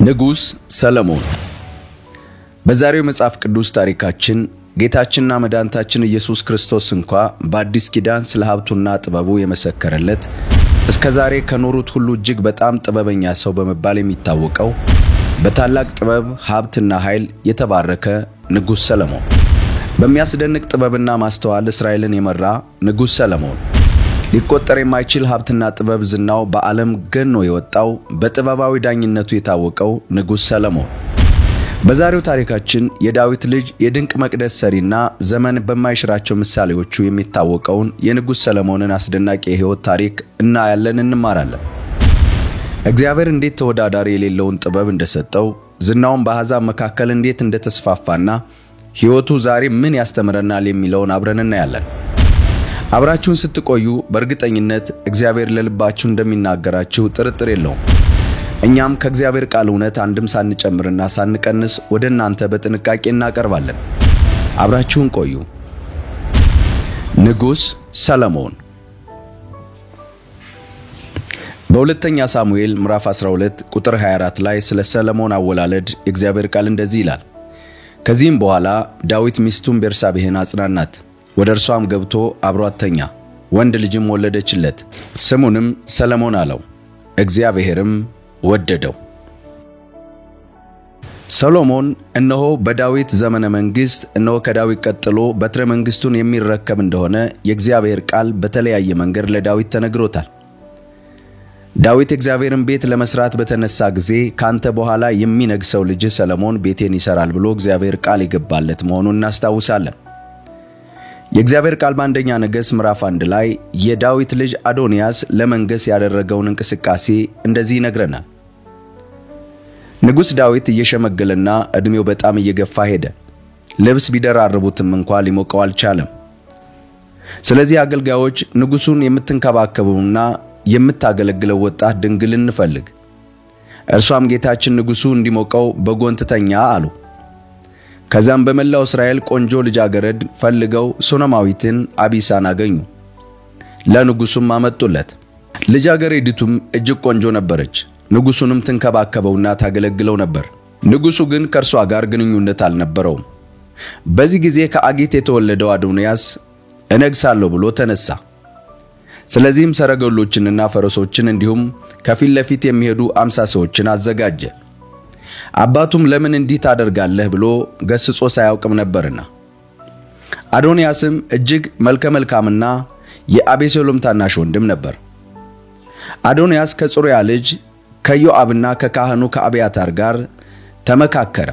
ንጉስ ሰለሞን በዛሬው መጽሐፍ ቅዱስ ታሪካችን ጌታችንና መድኃኒታችን ኢየሱስ ክርስቶስ እንኳን በአዲስ ኪዳን ስለ ሀብቱና ጥበቡ የመሰከረለት እስከዛሬ ከኖሩት ሁሉ እጅግ በጣም ጥበበኛ ሰው በመባል የሚታወቀው በታላቅ ጥበብ ሀብትና ኃይል የተባረከ ንጉስ ሰለሞን በሚያስደንቅ ጥበብና ማስተዋል እስራኤልን የመራ ንጉስ ሰለሞን ሊቆጠር የማይችል ሀብትና ጥበብ ዝናው በዓለም ገኖ የወጣው በጥበባዊ ዳኝነቱ የታወቀው ንጉስ ሰለሞን በዛሬው ታሪካችን የዳዊት ልጅ የድንቅ መቅደስ ሰሪና ዘመን በማይሽራቸው ምሳሌዎቹ የሚታወቀውን የንጉስ ሰለሞንን አስደናቂ የሕይወት ታሪክ እናያለን እንማራለን። እግዚአብሔር እንዴት ተወዳዳሪ የሌለውን ጥበብ እንደሰጠው ዝናውን በአሕዛብ መካከል እንዴት እንደተስፋፋና ሕይወቱ ዛሬ ምን ያስተምረናል የሚለውን አብረን እናያለን። አብራችሁን ስትቆዩ በእርግጠኝነት እግዚአብሔር ለልባችሁ እንደሚናገራችሁ ጥርጥር የለውም። እኛም ከእግዚአብሔር ቃል እውነት አንድም ሳንጨምርና ሳንቀንስ ወደ እናንተ በጥንቃቄ እናቀርባለን። አብራችሁን ቆዩ። ንጉስ ሰለሞን በሁለተኛ ሳሙኤል ምዕራፍ 12 ቁጥር 24 ላይ ስለ ሰለሞን አወላለድ እግዚአብሔር ቃል እንደዚህ ይላል። ከዚህም በኋላ ዳዊት ሚስቱን ቤርሳቤህን አጽናናት፣ ወደ እርሷም ገብቶ አብሯት ተኛ፣ ወንድ ልጅም ወለደችለት፣ ስሙንም ሰለሞን አለው፣ እግዚአብሔርም ወደደው። ሰሎሞን እነሆ በዳዊት ዘመነ መንግስት እነሆ ከዳዊት ቀጥሎ በትረ መንግስቱን የሚረከብ እንደሆነ የእግዚአብሔር ቃል በተለያየ መንገድ ለዳዊት ተነግሮታል። ዳዊት እግዚአብሔርን ቤት ለመስራት በተነሳ ጊዜ ካንተ በኋላ የሚነግሰው ልጅ ሰለሞን ቤቴን ይሰራል ብሎ እግዚአብሔር ቃል ይገባለት መሆኑን እናስታውሳለን። የእግዚአብሔር ቃል በአንደኛ ነገሥት ምዕራፍ 1 ላይ የዳዊት ልጅ አዶንያስ ለመንገስ ያደረገውን እንቅስቃሴ እንደዚህ ይነግረናል። ንጉስ ዳዊት እየሸመገለና እድሜው በጣም እየገፋ ሄደ። ልብስ ቢደራርቡትም እንኳን ሊሞቀው አልቻለም። ስለዚህ አገልጋዮች ንጉሱን የምትንከባከቡና የምታገለግለው ወጣት ድንግል እንፈልግ፣ እርሷም ጌታችን ንጉሱ እንዲሞቀው በጎን ትተኛ አሉ። ከዛም በመላው እስራኤል ቆንጆ ልጃገረድ ፈልገው ሱነማዊትን አቢሳን አገኙ፣ ለንጉሱም አመጡለት። ልጃገረዲቱም እጅግ ቆንጆ ነበረች፣ ንጉሱንም ትንከባከበውና ታገለግለው ነበር። ንጉሱ ግን ከእርሷ ጋር ግንኙነት አልነበረውም። በዚህ ጊዜ ከአጊት የተወለደው አዶንያስ እነግሳለሁ ብሎ ተነሳ። ስለዚህም ሰረገሎችንና ፈረሶችን እንዲሁም ከፊት ለፊት የሚሄዱ 50 ሰዎችን አዘጋጀ። አባቱም ለምን እንዲህ ታደርጋለህ ብሎ ገስጾ ሳያውቅም ነበርና። አዶንያስም እጅግ መልከመልካምና የአቤሴሎም ታናሽ ወንድም ነበር። አዶንያስ ከጽሩያ ልጅ ከዮአብና ከካህኑ ከአብያታር ጋር ተመካከረ፣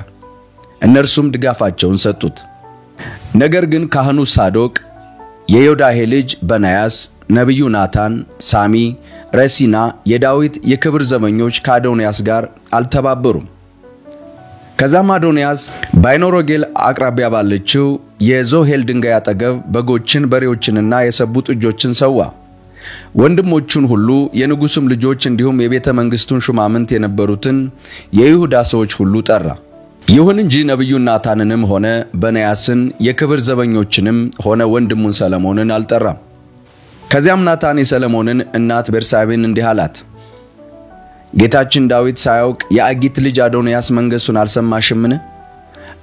እነርሱም ድጋፋቸውን ሰጡት። ነገር ግን ካህኑ ሳዶቅ፣ የዮዳሄ ልጅ በናያስ፣ ነቢዩ ናታን፣ ሳሚ፣ ረሲና የዳዊት የክብር ዘመኞች ከአዶንያስ ጋር አልተባበሩም። ከዛም አዶንያስ ባይኖሮጌል አቅራቢያ ባለችው የዞሄል ድንጋይ አጠገብ በጎችን በሬዎችንና የሰቡ ጥጆችን ሰዋ። ወንድሞቹን ሁሉ የንጉሱም ልጆች እንዲሁም የቤተ መንግስቱን ሹማምንት የነበሩትን የይሁዳ ሰዎች ሁሉ ጠራ። ይሁን እንጂ ነቢዩ ናታንንም ሆነ በናያስን የክብር ዘበኞችንም ሆነ ወንድሙን ሰለሞንን አልጠራም። ከዚያም ናታን የሰለሞንን እናት ቤርሳቤን እንዲህ አላት፣ ጌታችን ዳዊት ሳያውቅ የአጊት ልጅ አዶንያስ መንገሱን አልሰማሽምን?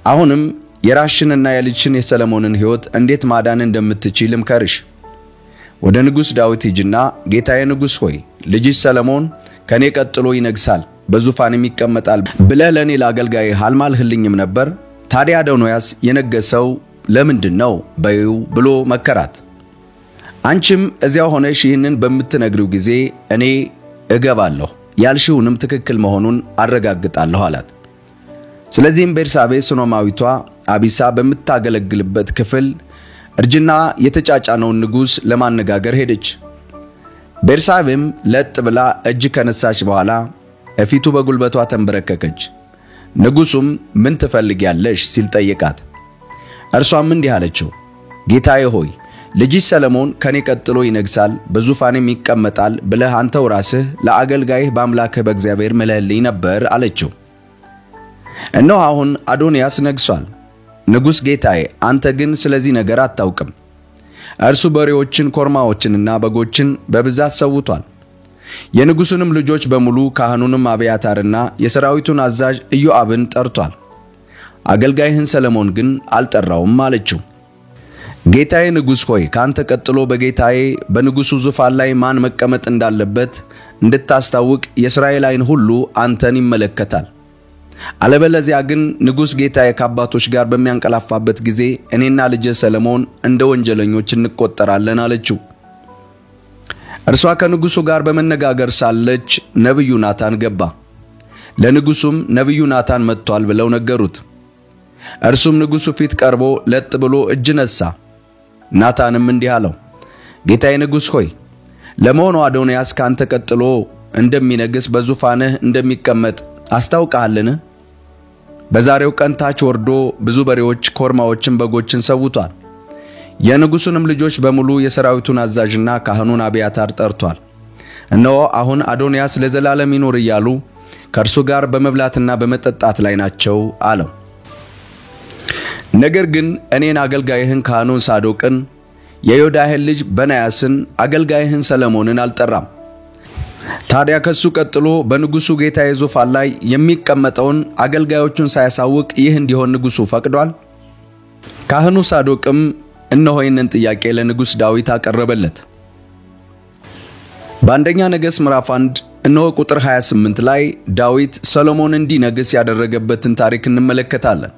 አሁንም የራስሽንና የልጅሽን የሰለሞንን ሕይወት እንዴት ማዳን እንደምትችል ልምከርሽ። ወደ ንጉስ ዳዊት ሂጂና ጌታዬ ንጉስ ሆይ ልጅሽ ሰለሞን ከኔ ቀጥሎ ይነግሳል በዙፋንም ይቀመጣል ብለህ ለኔ ለአገልጋይህ አልማልህልኝም ነበር? ታዲያ አዶንያስ የነገሰው ለምንድነው በይው ብሎ መከራት። አንቺም እዚያው ሆነሽ ይህንን በምትነግሪው ጊዜ እኔ እገባለሁ ያልሽውንም ትክክል መሆኑን አረጋግጣለሁ አላት። ስለዚህም ቤርሳቤ ሱነማዊቷ አቢሳ በምታገለግልበት ክፍል እርጅና የተጫጫነውን ንጉስ ለማነጋገር ሄደች። ቤርሳቤም ለጥ ብላ እጅ ከነሳች በኋላ እፊቱ በጉልበቷ ተንበረከከች። ንጉሱም ምን ትፈልጊያለሽ ሲል ጠየቃት። እርሷም እንዲህ አለችው፣ ጌታዬ ሆይ ልጅሽ ሰለሞን ከኔ ቀጥሎ ይነግሳል በዙፋንም ይቀመጣል ብለህ አንተው ራስህ ለአገልጋይህ በአምላክህ በእግዚአብሔር ምለህልኝ ነበር አለችው። እነሆ አሁን አዶንያስ ነግሷል። ንጉስ ጌታዬ አንተ ግን ስለዚህ ነገር አታውቅም። እርሱ በሬዎችን ኮርማዎችንና በጎችን በብዛት ሰውቷል። የንጉሱንም ልጆች በሙሉ ካህኑንም አብያታርና የሰራዊቱን አዛዥ ኢዮአብን ጠርቷል። አገልጋይህን ሰለሞን ግን አልጠራውም አለችው። ጌታዬ ንጉሥ ሆይ ካንተ ቀጥሎ በጌታዬ በንጉሱ ዙፋን ላይ ማን መቀመጥ እንዳለበት እንድታስታውቅ የእስራኤል ዓይን ሁሉ አንተን ይመለከታል። አለበለዚያ ግን ንጉሥ ጌታዬ ከአባቶች ጋር በሚያንቀላፋበት ጊዜ እኔና ልጄ ሰለሞን እንደ ወንጀለኞች እንቆጠራለን አለችው። እርሷ ከንጉሱ ጋር በመነጋገር ሳለች ነብዩ ናታን ገባ። ለንጉሱም ነብዩ ናታን መጥቷል ብለው ነገሩት። እርሱም ንጉሱ ፊት ቀርቦ ለጥ ብሎ እጅ ነሳ። ናታንም እንዲህ አለው፣ ጌታዬ ንጉሥ ሆይ ለመሆኑ አዶንያስ ካንተ ቀጥሎ እንደሚነግስ በዙፋንህ እንደሚቀመጥ አስታውቃለህን? በዛሬው ቀን ታች ወርዶ ብዙ በሬዎች፣ ኮርማዎችን፣ በጎችን ሰውቷል። የንጉሱንም ልጆች በሙሉ የሰራዊቱን አዛዥና ካህኑን አብያታር ጠርቷል። እነሆ አሁን አዶንያስ ለዘላለም ይኖር እያሉ ከእርሱ ጋር በመብላትና በመጠጣት ላይ ናቸው አለው። ነገር ግን እኔን አገልጋይህን ካህኑን ሳዶቅን የዮዳሄን ልጅ በናያስን አገልጋይህን ሰለሞንን አልጠራም። ታዲያ ከሱ ቀጥሎ በንጉሱ ጌታዬ ዙፋን ላይ የሚቀመጠውን አገልጋዮቹን ሳያሳውቅ ይህ እንዲሆን ንጉሱ ፈቅዷል? ካህኑ ሳዶቅም እነሆ ይህንን ጥያቄ ለንጉሥ ዳዊት አቀረበለት። በአንደኛ ነገሥት ምዕራፍ 1 እነሆ ቁጥር 28 ላይ ዳዊት ሰሎሞን እንዲነግስ ያደረገበትን ታሪክ እንመለከታለን።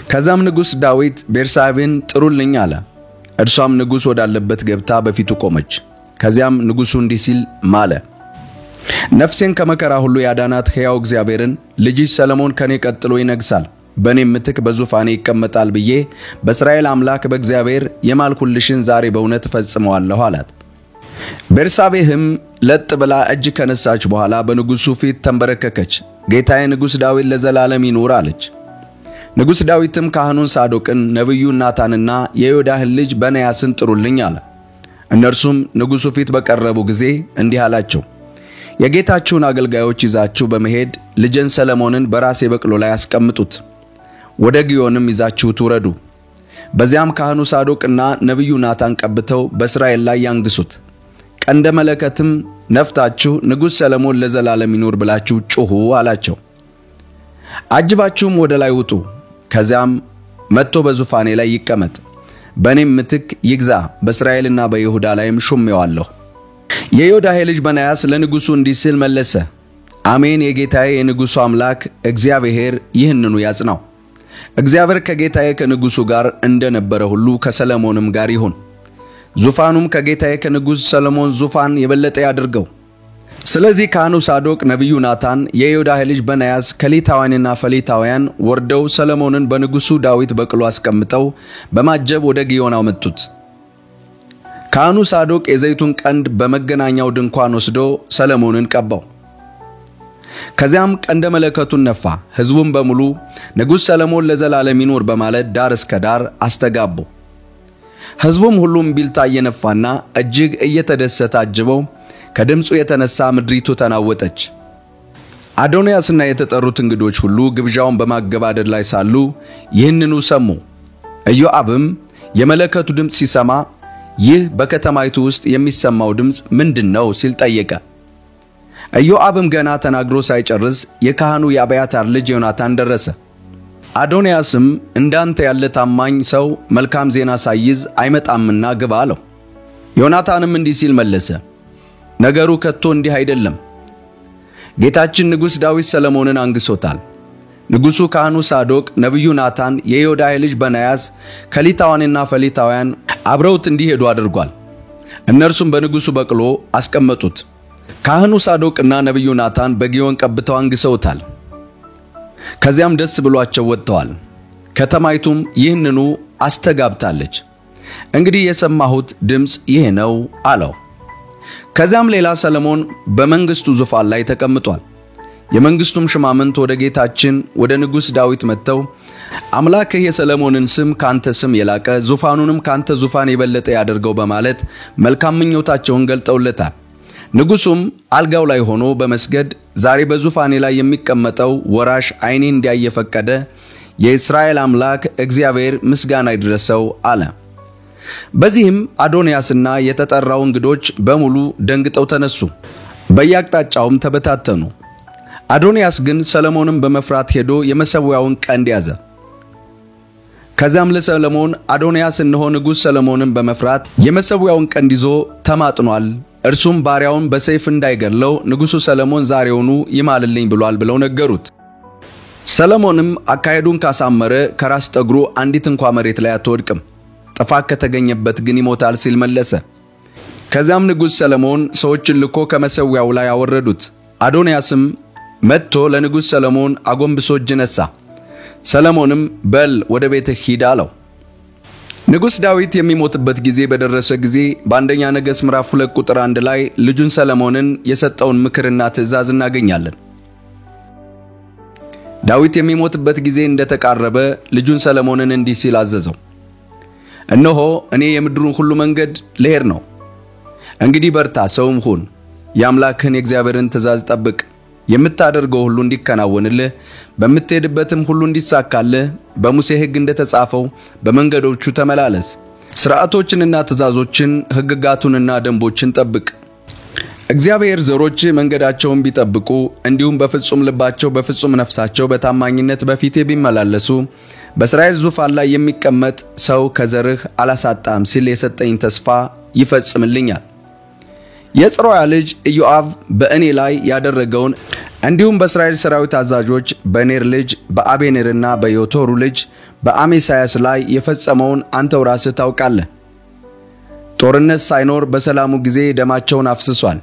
ከዛም ንጉሥ ዳዊት ቤርሳቤን ጥሩልኝ አለ። እርሷም ንጉሥ ወዳለበት ገብታ በፊቱ ቆመች። ከዚያም ንጉሡ እንዲህ ሲል ማለ፣ ነፍሴን ከመከራ ሁሉ ያዳናት ሕያው እግዚአብሔርን ልጅሽ ሰሎሞን ከኔ ቀጥሎ ይነግሳል፣ በእኔም ምትክ በዙፋኔ ይቀመጣል ብዬ በእስራኤል አምላክ በእግዚአብሔር የማልኩልሽን ዛሬ በእውነት እፈጽመዋለሁ አላት። ቤርሳቤህም ለጥ ብላ እጅ ከነሳች በኋላ በንጉሡ ፊት ተንበረከከች። ጌታዬ ንጉሥ ዳዊት ለዘላለም ይኑር አለች። ንጉሥ ዳዊትም ካህኑን ሳዶቅን፣ ነብዩ ናታንና የዮዳህን ልጅ በናያስን ጥሩልኝ አለ። እነርሱም ንጉሡ ፊት በቀረቡ ጊዜ እንዲህ አላቸው፣ የጌታችሁን አገልጋዮች ይዛችሁ በመሄድ ልጄን ሰሎሞንን በራሴ በቅሎ ላይ አስቀምጡት፣ ወደ ግዮንም ይዛችሁት ውረዱ። በዚያም ካህኑ ሳዶቅና ነብዩ ናታን ቀብተው በእስራኤል ላይ ያንግሱት። ቀንደ መለከትም ነፍታችሁ ንጉሥ ሰሎሞን ለዘላለም ይኑር ብላችሁ ጩኹ አላቸው። አጅባችሁም ወደ ላይ ውጡ፣ ከዚያም መጥቶ በዙፋኔ ላይ ይቀመጥ፣ በእኔም ምትክ ይግዛ፣ በእስራኤልና በይሁዳ ላይም ሹሜዋለሁ። የዮዳሄ ልጅ በናያስ ለንጉሡ እንዲህ ሲል መለሰ፣ አሜን፣ የጌታዬ የንጉሡ አምላክ እግዚአብሔር ይህንኑ ያጽናው። እግዚአብሔር ከጌታዬ ከንጉሡ ጋር እንደነበረ ሁሉ ከሰሎሞንም ጋር ይሁን። ዙፋኑም ከጌታዬ ከንጉሥ ሰሎሞን ዙፋን የበለጠ ያድርገው። ስለዚህ ካህኑ ሳዶቅ፣ ነብዩ ናታን፣ የዮዳሄ ልጅ በናያስ፣ ከሊታውያንና ፈሊታውያን ወርደው ሰሎሞንን በንጉሡ ዳዊት በቅሎ አስቀምጠው በማጀብ ወደ ግዮን አመጡት። ካህኑ ሳዶቅ የዘይቱን ቀንድ በመገናኛው ድንኳን ወስዶ ሰሎሞንን ቀባው። ከዚያም ቀንደ መለከቱን ነፋ። ሕዝቡም በሙሉ ንጉሥ ሰሎሞን ለዘላለም ይኑር በማለት ዳር እስከ ዳር አስተጋቡ። ሕዝቡም ሁሉም ቢልታ እየነፋና እጅግ እየተደሰተ አጅበው ከድምፁ የተነሳ ምድሪቱ ተናወጠች። አዶንያስና የተጠሩት እንግዶች ሁሉ ግብዣውን በማገባደድ ላይ ሳሉ ይህንኑ ሰሙ። ኢዮአብም የመለከቱ ድምፅ ሲሰማ ይህ በከተማይቱ ውስጥ የሚሰማው ድምፅ ምንድነው ሲል ጠየቀ። ኢዮአብም ገና ተናግሮ ሳይጨርስ የካህኑ የአብያታር ልጅ ዮናታን ደረሰ። አዶንያስም እንዳንተ ያለ ታማኝ ሰው መልካም ዜና ሳይዝ አይመጣምና ግባ አለው። ዮናታንም እንዲህ ሲል መለሰ፣ ነገሩ ከቶ እንዲህ አይደለም። ጌታችን ንጉሥ ዳዊት ሰሎሞንን አንግሶታል። ንጉሡ ካህኑ ሳዶቅ፣ ነብዩ ናታን፣ የዮዳሄ ልጅ በናያስ፣ ከሊታውያንና ፈሊታውያን አብረውት እንዲሄዱ አድርጓል። እነርሱም በንጉሡ በቅሎ አስቀመጡት። ካህኑ ሳዶቅና ነብዩ ናታን በግዮን ቀብተው አንግሰውታል። ከዚያም ደስ ብሏቸው ወጥተዋል። ከተማይቱም ይህንኑ አስተጋብታለች። እንግዲህ የሰማሁት ድምፅ ይህ ነው አለው። ከዚያም ሌላ ሰሎሞን በመንግስቱ ዙፋን ላይ ተቀምጧል። የመንግስቱም ሽማምንት ወደ ጌታችን ወደ ንጉሥ ዳዊት መጥተው አምላክህ የሰሎሞንን ስም ካንተ ስም የላቀ ዙፋኑንም ካንተ ዙፋን የበለጠ ያደርገው በማለት መልካም ምኞታቸውን ገልጠውለታል። ንጉሡም አልጋው ላይ ሆኖ በመስገድ ዛሬ በዙፋኔ ላይ የሚቀመጠው ወራሽ ዓይኔ እንዲያይ የፈቀደ የእስራኤል አምላክ እግዚአብሔር ምስጋና ይድረሰው አለ። በዚህም አዶንያስና የተጠራው እንግዶች በሙሉ ደንግጠው ተነሱ፣ በየአቅጣጫውም ተበታተኑ። አዶንያስ ግን ሰሎሞንን በመፍራት ሄዶ የመሠዊያውን ቀንድ ያዘ። ከዚያም ለሰሎሞን አዶንያስ እነሆ ንጉሥ ሰሎሞንን በመፍራት የመሠዊያውን ቀንድ ይዞ ተማጥኗል፣ እርሱም ባሪያውን በሰይፍ እንዳይገድለው ንጉሡ ሰሎሞን ዛሬውኑ ይማልልኝ ብሏል ብለው ነገሩት። ሰሎሞንም አካሄዱን ካሳመረ ከራስ ጠጉሩ አንዲት እንኳ መሬት ላይ አትወድቅም፣ ጥፋት ከተገኘበት ግን ይሞታል ሲል መለሰ። ከዚያም ንጉሥ ሰሎሞን ሰዎችን ልኮ ከመሠዊያው ላይ አወረዱት። አዶንያስም መጥቶ ለንጉሥ ሰሎሞን አጎንብሶ እጅ ነሣ። ሰሎሞንም በል ወደ ቤትህ ሂድ አለው። ንጉሥ ዳዊት የሚሞትበት ጊዜ በደረሰ ጊዜ በአንደኛ ነገሥት ምዕራፍ 2 ቁጥር 1 ላይ ልጁን ሰሎሞንን የሰጠውን ምክርና ትእዛዝ እናገኛለን። ዳዊት የሚሞትበት ጊዜ እንደተቃረበ ልጁን ሰሎሞንን እንዲህ ሲል አዘዘው፣ እነሆ እኔ የምድሩን ሁሉ መንገድ ልሄድ ነው። እንግዲህ በርታ፣ ሰውም ሁን፣ የአምላክህን የእግዚአብሔርን ትእዛዝ ጠብቅ፣ የምታደርገው ሁሉ እንዲከናወንልህ በምትሄድበትም ሁሉ እንዲሳካልህ በሙሴ ሕግ እንደተጻፈው በመንገዶቹ ተመላለስ። ሥርዓቶችንና ትእዛዞችን ሕግጋቱንና ደንቦችን ጠብቅ። እግዚአብሔር ዘሮች መንገዳቸውን ቢጠብቁ እንዲሁም በፍጹም ልባቸው በፍጹም ነፍሳቸው በታማኝነት በፊቴ ቢመላለሱ በእስራኤል ዙፋን ላይ የሚቀመጥ ሰው ከዘርህ አላሳጣም ሲል የሰጠኝ ተስፋ ይፈጽምልኛል። የጽሩያ ልጅ ኢዮአብ በእኔ ላይ ያደረገውን እንዲሁም በእስራኤል ሰራዊት አዛዦች በኔር ልጅ በአቤኔርና በዮቶሩ ልጅ በአሜሳያስ ላይ የፈጸመውን አንተው ራስህ ታውቃለህ። ጦርነት ሳይኖር በሰላሙ ጊዜ ደማቸውን አፍስሷል።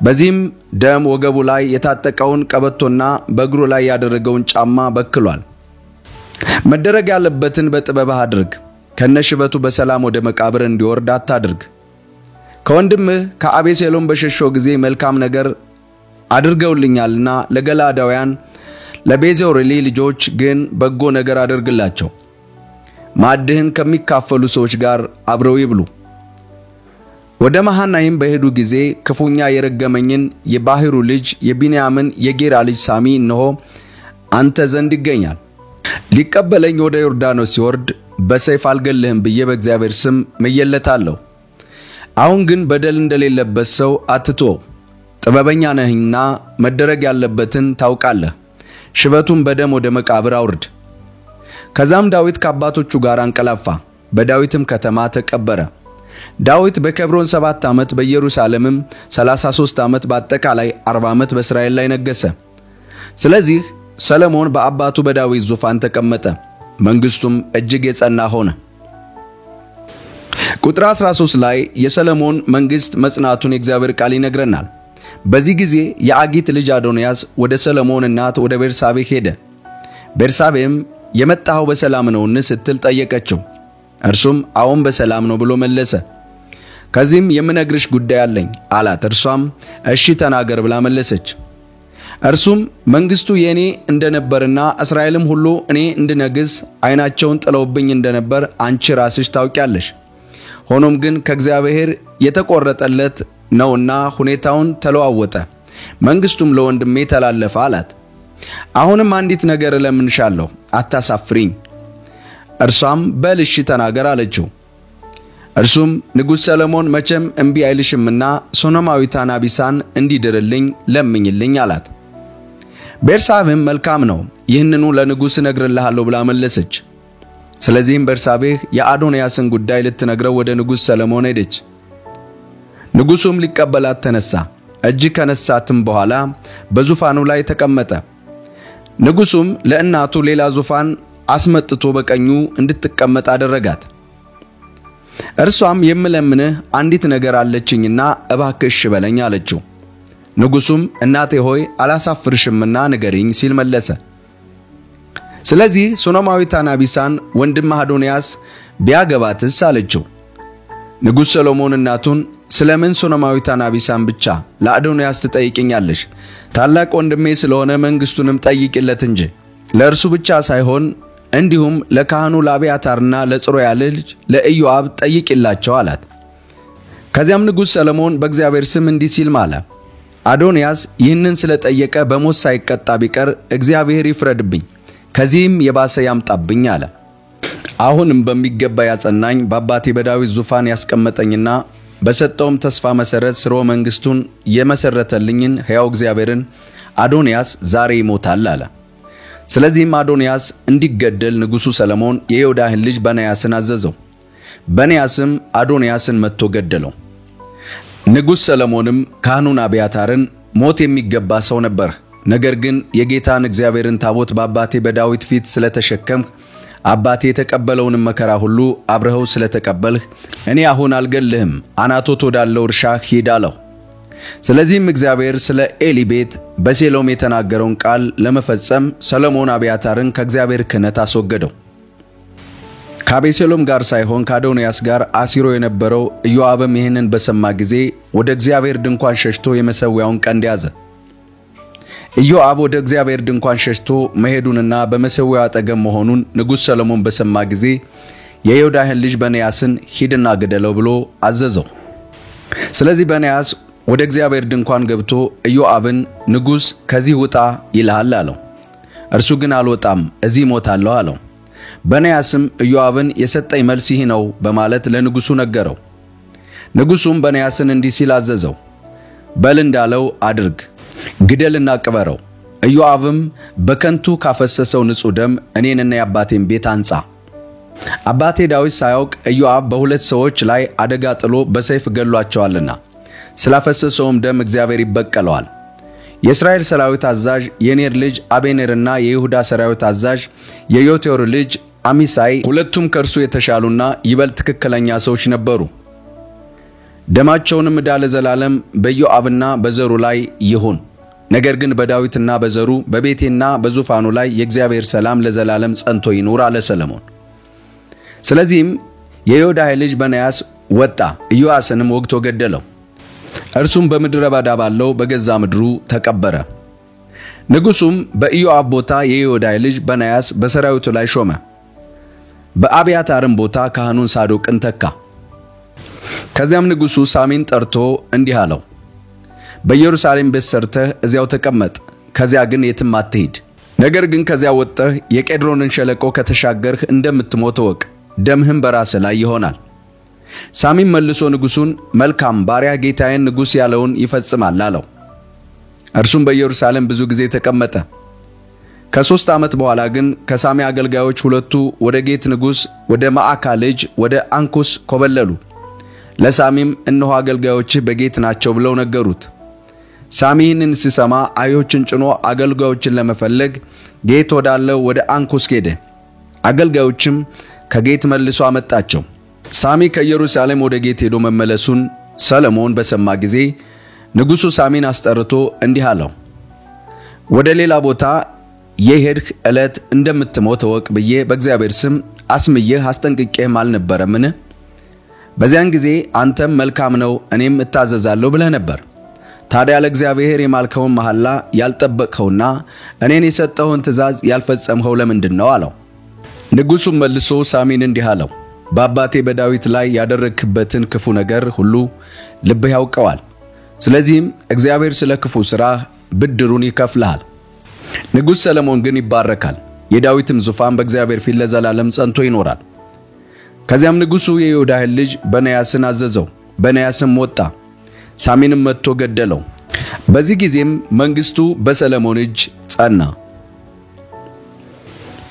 በዚህም ደም ወገቡ ላይ የታጠቀውን ቀበቶና በእግሩ ላይ ያደረገውን ጫማ በክሏል። መደረግ ያለበትን በጥበብህ አድርግ፣ ከነሽበቱ በሰላም ወደ መቃብር እንዲወርድ አታድርግ። ከወንድምህ ከአቤሴሎም በሸሸው ጊዜ መልካም ነገር አድርገውልኛልና ለገላዳውያን ለቤዞርሊ ልጆች ግን በጎ ነገር አድርግላቸው። ማዕድህን ከሚካፈሉ ሰዎች ጋር አብረው ይብሉ። ወደ መሃናይም በሄዱ ጊዜ ክፉኛ የረገመኝን የባሕሩ ልጅ የቢንያምን የጌራ ልጅ ሳሚ እነሆ አንተ ዘንድ ይገኛል። ሊቀበለኝ ወደ ዮርዳኖስ ሲወርድ በሰይፍ አልገልህም ብዬ በእግዚአብሔር ስም ምዬለታለሁ። አሁን ግን በደል እንደሌለበት ሰው አትተው፣ ጥበበኛ ነህና መደረግ ያለበትን ታውቃለህ። ሽበቱን በደም ወደ መቃብር አውርድ። ከዛም ዳዊት ከአባቶቹ ጋር አንቀላፋ፣ በዳዊትም ከተማ ተቀበረ። ዳዊት በኬብሮን 7 ዓመት በኢየሩሳሌምም 33 ዓመት በአጠቃላይ 40 ዓመት በእስራኤል ላይ ነገሰ። ስለዚህ ሰሎሞን በአባቱ በዳዊት ዙፋን ተቀመጠ፣ መንግስቱም እጅግ የጸና ሆነ። ቁጥር 13 ላይ የሰሎሞን መንግስት መጽናቱን የእግዚአብሔር ቃል ይነግረናል። በዚህ ጊዜ የአጊት ልጅ አዶንያስ ወደ ሰሎሞን እናት ወደ ቤርሳቤህ ሄደ። ቤርሳቤህም የመጣኸው በሰላም ነውን ስትል ጠየቀችው። እርሱም አዎን በሰላም ነው ብሎ መለሰ። ከዚህም የምነግርሽ ጉዳይ አለኝ አላት። እርሷም እሺ ተናገር ብላ መለሰች። እርሱም መንግስቱ የኔ እንደነበርና እስራኤልም ሁሉ እኔ እንድነግስ ዓይናቸውን ጥለውብኝ እንደነበር አንቺ ራስሽ ታውቂያለሽ። ሆኖም ግን ከእግዚአብሔር የተቆረጠለት ነውና ሁኔታውን ተለዋወጠ፣ መንግስቱም ለወንድሜ ተላለፈ አላት። አሁንም አንዲት ነገር እለምንሻለሁ፣ አታሳፍሪኝ። እርሷም በል እሺ ተናገር አለችው። እርሱም ንጉሥ ሰሎሞን መቼም እምቢ አይልሽምና ሱነማዊቷን አቢሳን እንዲድርልኝ ለምኝልኝ አላት። ቤርሳቤህም መልካም ነው፣ ይህንኑ ለንጉሥ እነግርልሃለሁ ብላ መለሰች። ስለዚህም ቤርሳቤህ የአዶንያስን ጉዳይ ልትነግረው ወደ ንጉሥ ሰሎሞን ሄደች። ንጉሡም ሊቀበላት ተነሳ። እጅ ከነሳትም በኋላ በዙፋኑ ላይ ተቀመጠ። ንጉሡም ለእናቱ ሌላ ዙፋን አስመጥቶ በቀኙ እንድትቀመጥ አደረጋት። እርሷም የምለምንህ አንዲት ነገር አለችኝና እባክህ እሺ በለኝ አለችው። ንጉሡም እናቴ ሆይ አላሳፍርሽምና ንገሪኝ ሲል መለሰ። ስለዚህ ሱነማዊቷን አቢሳን ወንድም አዶንያስ ቢያገባትስ አለችው። ንጉሥ ሰሎሞን እናቱን ስለምን ሱነማዊቷን አቢሳን ብቻ ለአዶንያስ ትጠይቅኛለሽ? ታላቅ ወንድሜ ስለሆነ መንግስቱንም ጠይቂለት እንጂ ለእርሱ ብቻ ሳይሆን እንዲሁም ለካህኑ ለአብያታርና ለጽሩያ ልጅ ለኢዮአብ ጠይቂላቸው አላት። ከዚያም ንጉሥ ሰሎሞን በእግዚአብሔር ስም እንዲህ ሲል ማለ፣ አዶንያስ ይህንን ስለጠየቀ በሞት ሳይቀጣ ቢቀር እግዚአብሔር ይፍረድብኝ፣ ከዚህም የባሰ ያምጣብኝ አለ። አሁንም በሚገባ ያጸናኝ በአባቴ በዳዊት ዙፋን ያስቀመጠኝና በሰጠውም ተስፋ መሰረት ስርወ መንግስቱን የመሰረተልኝን ሕያው እግዚአብሔርን አዶንያስ ዛሬ ይሞታል አለ። ስለዚህም አዶንያስ እንዲገደል ንጉሡ ሰለሞን የዮዳህን ልጅ በናያስን አዘዘው። በናያስም አዶንያስን መትቶ ገደለው። ንጉሥ ሰለሞንም ካህኑን አብያታርን ሞት የሚገባ ሰው ነበር፣ ነገር ግን የጌታን እግዚአብሔርን ታቦት በአባቴ በዳዊት ፊት ስለተሸከምህ አባቴ የተቀበለውን መከራ ሁሉ አብረኸው ስለተቀበልህ እኔ አሁን አልገልህም፣ አናቶት ወዳለው እርሻ ሂድ አለው። ስለዚህም እግዚአብሔር ስለ ኤሊ ቤት በሴሎም የተናገረውን ቃል ለመፈጸም ሰሎሞን አብያታርን ከእግዚአብሔር ክህነት አስወገደው። ከአቤሴሎም ጋር ሳይሆን ከአዶንያስ ጋር አሲሮ የነበረው ኢዮአብም ይህንን በሰማ ጊዜ ወደ እግዚአብሔር ድንኳን ሸሽቶ የመሠዊያውን ቀንድ ያዘ። ኢዮአብ ወደ እግዚአብሔር ድንኳን ሸሽቶ መሄዱንና በመሠዊያው አጠገብ መሆኑን ንጉሥ ሰሎሞን በሰማ ጊዜ የዮዳህን ልጅ በናያስን ሂድና ግደለው ብሎ አዘዘው። ስለዚህ በናያስ ወደ እግዚአብሔር ድንኳን ገብቶ ኢዮአብን ንጉሥ ከዚህ ውጣ ይልሃል አለው። እርሱ ግን አልወጣም፣ እዚህ ሞታለሁ አለው። በናያስም ኢዮአብን የሰጠኝ መልስ ይህ ነው በማለት ለንጉሡ ነገረው። ንጉሡም በናያስን እንዲህ ሲል አዘዘው፣ በል እንዳለው አድርግ፣ ግደልና ቅበረው። ኢዮአብም በከንቱ ካፈሰሰው ንጹሕ ደም እኔንና የአባቴን ቤት አንጻ። አባቴ ዳዊት ሳያውቅ ኢዮአብ በሁለት ሰዎች ላይ አደጋ ጥሎ በሰይፍ ገሏቸዋልና ስላፈሰሰውም ደም እግዚአብሔር ይበቀለዋል። የእስራኤል ሰራዊት አዛዥ የኔር ልጅ አቤኔርና የይሁዳ ሰራዊት አዛዥ የዮቴር ልጅ አሚሳይ ሁለቱም ከርሱ የተሻሉና ይበልጥ ትክክለኛ ሰዎች ነበሩ። ደማቸውንም ዕዳ ለዘላለም በኢዮአብና በዘሩ ላይ ይሁን፣ ነገር ግን በዳዊትና በዘሩ በቤቴና በዙፋኑ ላይ የእግዚአብሔር ሰላም ለዘላለም ጸንቶ ይኑር አለ ሰሎሞን። ስለዚህም የዮዳህ ልጅ በናያስ ወጣ፣ ኢዮአስንም ወግቶ ገደለው። እርሱም በምድረ በዳ ባለው በገዛ ምድሩ ተቀበረ። ንጉሡም በኢዮአብ ቦታ የዮዳህ ልጅ በናያስ በሰራዊቱ ላይ ሾመ። በአብያታርም ቦታ ካህኑን ሳዶቅን ተካ። ከዚያም ንጉሡ ሳሚን ጠርቶ እንዲህ አለው፣ በኢየሩሳሌም ቤት ሰርተህ እዚያው ተቀመጥ፣ ከዚያ ግን የትም አትሂድ። ነገር ግን ከዚያ ወጥተህ የቄድሮንን ሸለቆ ከተሻገርህ እንደምትሞት እወቅ፣ ደምህም በራስህ ላይ ይሆናል። ሳሚም መልሶ ንጉሡን መልካም፣ ባሪያ ጌታዬን ንጉሥ ያለውን ይፈጽማል አለው። እርሱም በኢየሩሳሌም ብዙ ጊዜ ተቀመጠ። ከ3 ዓመት በኋላ ግን ከሳሚ አገልጋዮች ሁለቱ ወደ ጌት ንጉሥ ወደ ማዕካ ልጅ ወደ አንኩስ ኮበለሉ። ለሳሚም እነሆ አገልጋዮችህ በጌት ናቸው ብለው ነገሩት። ሳሚ ይህንን ሲሰማ አህዮችን ጭኖ አገልጋዮችን ለመፈለግ ጌት ወዳለው ወደ አንኩስ ሄደ። አገልጋዮችም ከጌት መልሶ አመጣቸው። ሳሚ ከኢየሩሳሌም ወደ ጌት ሄዶ መመለሱን ሰሎሞን በሰማ ጊዜ ንጉሡ ሳሚን አስጠርቶ እንዲህ አለው፣ ወደ ሌላ ቦታ የሄድህ ዕለት እንደምትሞት እወቅ ብዬ በእግዚአብሔር ስም አስምዬህ አስጠንቅቄህም አልነበረምን? በዚያን ጊዜ አንተም መልካም ነው እኔም እታዘዛለሁ ብለህ ነበር። ታዲያ ለእግዚአብሔር የማልከውን መሐላ ያልጠበቅኸውና እኔን የሰጠኸውን ትእዛዝ ያልፈጸምኸው ለምንድን ነው አለው። ንጉሡም መልሶ ሳሚን እንዲህ አለው፣ በአባቴ በዳዊት ላይ ያደረግክበትን ክፉ ነገር ሁሉ ልብህ ያውቀዋል። ስለዚህም እግዚአብሔር ስለ ክፉ ሥራህ ብድሩን ይከፍልሃል። ንጉሥ ሰሎሞን ግን ይባረካል፣ የዳዊትም ዙፋን በእግዚአብሔር ፊት ለዘላለም ጸንቶ ይኖራል። ከዚያም ንጉሡ የዮዳህን ልጅ በናያስን አዘዘው። በናያስም ወጣ፣ ሳሚንም መትቶ ገደለው። በዚህ ጊዜም መንግስቱ በሰሎሞን እጅ ጸና።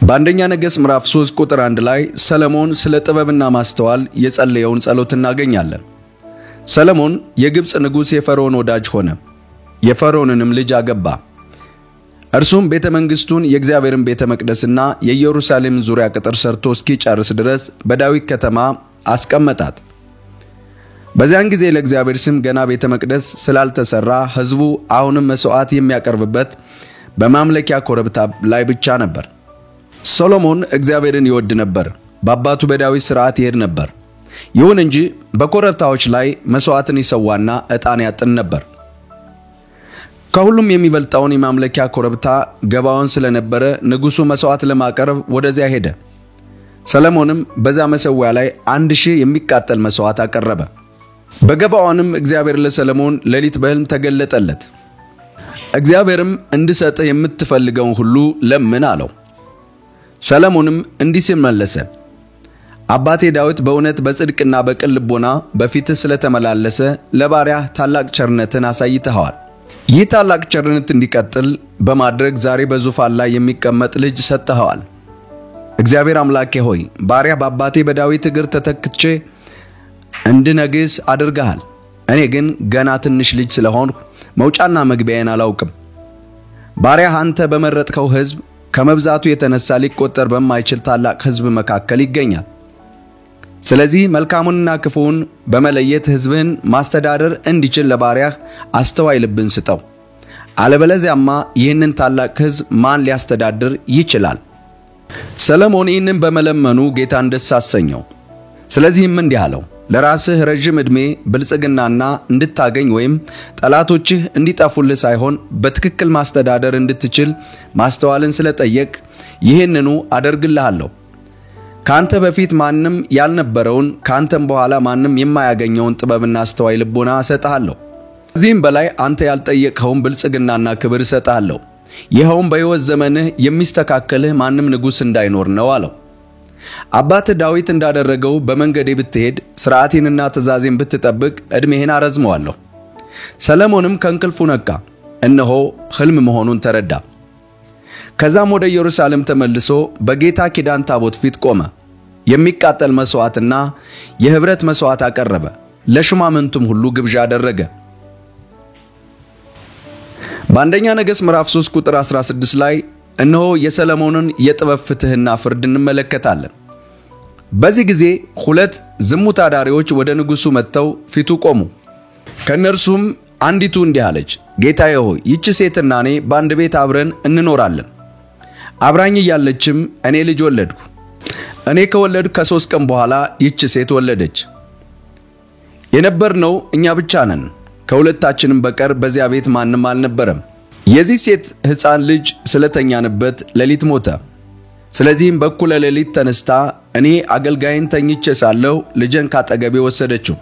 በአንደኛ ነገሥት ምዕራፍ 3 ቁጥር 1 ላይ ሰሎሞን ስለ ጥበብና ማስተዋል የጸለየውን ጸሎት እናገኛለን። ሰሎሞን የግብጽ ንጉሥ የፈርዖን ወዳጅ ሆነ፣ የፈርዖንንም ልጅ አገባ። እርሱም ቤተ መንግስቱን የእግዚአብሔርን ቤተ መቅደስና የኢየሩሳሌም ዙሪያ ቅጥር ሰርቶ እስኪጨርስ ድረስ በዳዊት ከተማ አስቀመጣት። በዚያን ጊዜ ለእግዚአብሔር ስም ገና ቤተ መቅደስ ስላልተሰራ ሕዝቡ አሁንም መስዋዕት የሚያቀርብበት በማምለኪያ ኮረብታ ላይ ብቻ ነበር። ሰሎሞን እግዚአብሔርን ይወድ ነበር፣ በአባቱ በዳዊት ሥርዓት ይሄድ ነበር። ይሁን እንጂ በኮረብታዎች ላይ መስዋዕትን ይሰዋና ዕጣን ያጥን ነበር። ከሁሉም የሚበልጣውን የማምለኪያ ኮረብታ ገባዖን ስለነበረ ንጉሡ መስዋዕት ለማቅረብ ወደዚያ ሄደ። ሰሎሞንም በዛ መሠዊያ ላይ 1000 የሚቃጠል መስዋዕት አቀረበ። በገባዖንም እግዚአብሔር ለሰሎሞን ሌሊት በሕልም ተገለጠለት። እግዚአብሔርም እንድሰጥህ የምትፈልገውን ሁሉ ለምን አለው። ሰሎሞንም እንዲህ ሲል መለሰ፣ አባቴ ዳዊት በእውነት በጽድቅና በቅን ልቦና በፊትህ ስለተመላለሰ ለባሪያህ ታላቅ ቸርነትን አሳይተኸዋል። ይህ ታላቅ ቸርነት እንዲቀጥል በማድረግ ዛሬ በዙፋን ላይ የሚቀመጥ ልጅ ሰጥተኸዋል። እግዚአብሔር አምላኬ ሆይ ባሪያህ በአባቴ በዳዊት እግር ተተክቼ እንድነግስ አድርገሃል። እኔ ግን ገና ትንሽ ልጅ ስለሆንኩ መውጫና መግቢያዬን አላውቅም። ባሪያህ አንተ በመረጥከው ሕዝብ ከመብዛቱ የተነሳ ሊቆጠር በማይችል ታላቅ ሕዝብ መካከል ይገኛል። ስለዚህ መልካሙንና ክፉውን በመለየት ሕዝብህን ማስተዳደር እንዲችል ለባሪያህ አስተዋይ ልብን ስጠው። አለበለዚያማ ይህንን ታላቅ ሕዝብ ማን ሊያስተዳድር ይችላል? ሰሎሞን ይህንን በመለመኑ ጌታን ደስ አሰኘው። ስለዚህም እንዲህ አለው፣ ለራስህ ረጅም ዕድሜ ብልጽግናና እንድታገኝ ወይም ጠላቶችህ እንዲጠፉልህ ሳይሆን በትክክል ማስተዳደር እንድትችል ማስተዋልን ስለጠየቅ ይህንኑ አደርግልሃለሁ። ካንተ በፊት ማንም ያልነበረውን ካንተም በኋላ ማንም የማያገኘውን ጥበብና አስተዋይ ልቦና እሰጥሃለሁ። ከዚህም በላይ አንተ ያልጠየቅኸውን ብልጽግናና ክብር እሰጥሃለሁ። ይኸውም በሕይወት ዘመንህ የሚስተካከልህ ማንም ንጉሥ እንዳይኖር ነው አለው። አባትህ ዳዊት እንዳደረገው በመንገዴ ብትሄድ ሥርዓቴንና ትእዛዜን ብትጠብቅ ዕድሜህን አረዝመዋለሁ። ሰሎሞንም ከእንቅልፉ ነቃ፣ እነሆ ሕልም መሆኑን ተረዳ። ከዛም ወደ ኢየሩሳሌም ተመልሶ በጌታ ኪዳን ታቦት ፊት ቆመ። የሚቃጠል መስዋዕትና የህብረት መስዋዕት አቀረበ። ለሹማምንቱም ሁሉ ግብዣ አደረገ። በአንደኛ ነገሥት ምዕራፍ 3 ቁጥር 16 ላይ እነሆ የሰሎሞንን የጥበብ ፍትህና ፍርድ እንመለከታለን። በዚህ ጊዜ ሁለት ዝሙት አዳሪዎች ወደ ንጉሡ መጥተው ፊቱ ቆሙ። ከነርሱም አንዲቱ እንዲህ አለች፣ ጌታዬ ሆይ ይህች ሴትና እኔ በአንድ ቤት አብረን እንኖራለን። አብራኝ ያለችም እኔ ልጅ ወለድኩ። እኔ ከወለድኩ ከ3 ቀን በኋላ ይህች ሴት ወለደች። የነበርነው እኛ ብቻ ነን፣ ከሁለታችንም በቀር በዚያ ቤት ማንም አልነበረም። የዚህ ሴት ሕፃን ልጅ ስለተኛንበት ሌሊት ሞተ። ስለዚህም በኩለ ሌሊት ተነስታ እኔ አገልጋይን ተኝቼ ሳለሁ ልጄን ካጠገቤ ወሰደችው።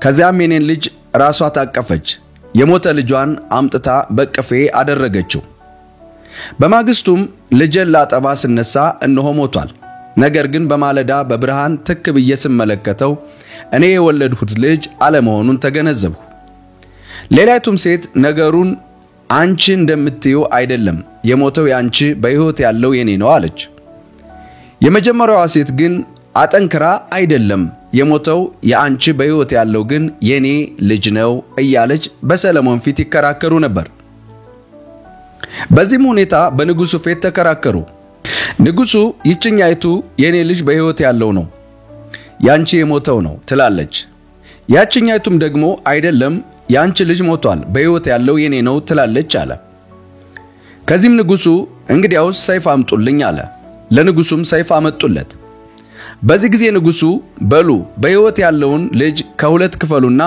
ከዚያም የኔን ልጅ ራሷ ታቀፈች፣ የሞተ ልጇን አምጥታ በቅፌ አደረገችው። በማግስቱም ልጄን ላጠባ ስነሳ እነሆ ሞቷል። ነገር ግን በማለዳ በብርሃን ትክ ብዬ ስመለከተው እኔ የወለድሁት ልጅ አለመሆኑን ተገነዘብሁ። ሌላይቱም ሴት ነገሩን አንቺ እንደምትዩ አይደለም፣ የሞተው ያንቺ በሕይወት ያለው የኔ ነው አለች። የመጀመሪያዋ ሴት ግን አጠንክራ አይደለም፣ የሞተው የአንቺ በሕይወት ያለው ግን የኔ ልጅ ነው እያለች በሰሎሞን ፊት ይከራከሩ ነበር። በዚህም ሁኔታ በንጉሡ ፊት ተከራከሩ። ንጉሡ ይህችኛይቱ የኔ ልጅ በሕይወት ያለው ነው፣ ያንቺ የሞተው ነው ትላለች። ያችኛይቱም ደግሞ አይደለም፣ ያንቺ ልጅ ሞቷል፣ በሕይወት ያለው የኔ ነው ትላለች አለ። ከዚህም ንጉሡ እንግዲያውስ ሰይፍ አምጡልኝ አለ። ለንጉሡም ሰይፍ አመጡለት። በዚህ ጊዜ ንጉሡ በሉ በሕይወት ያለውን ልጅ ከሁለት ክፈሉና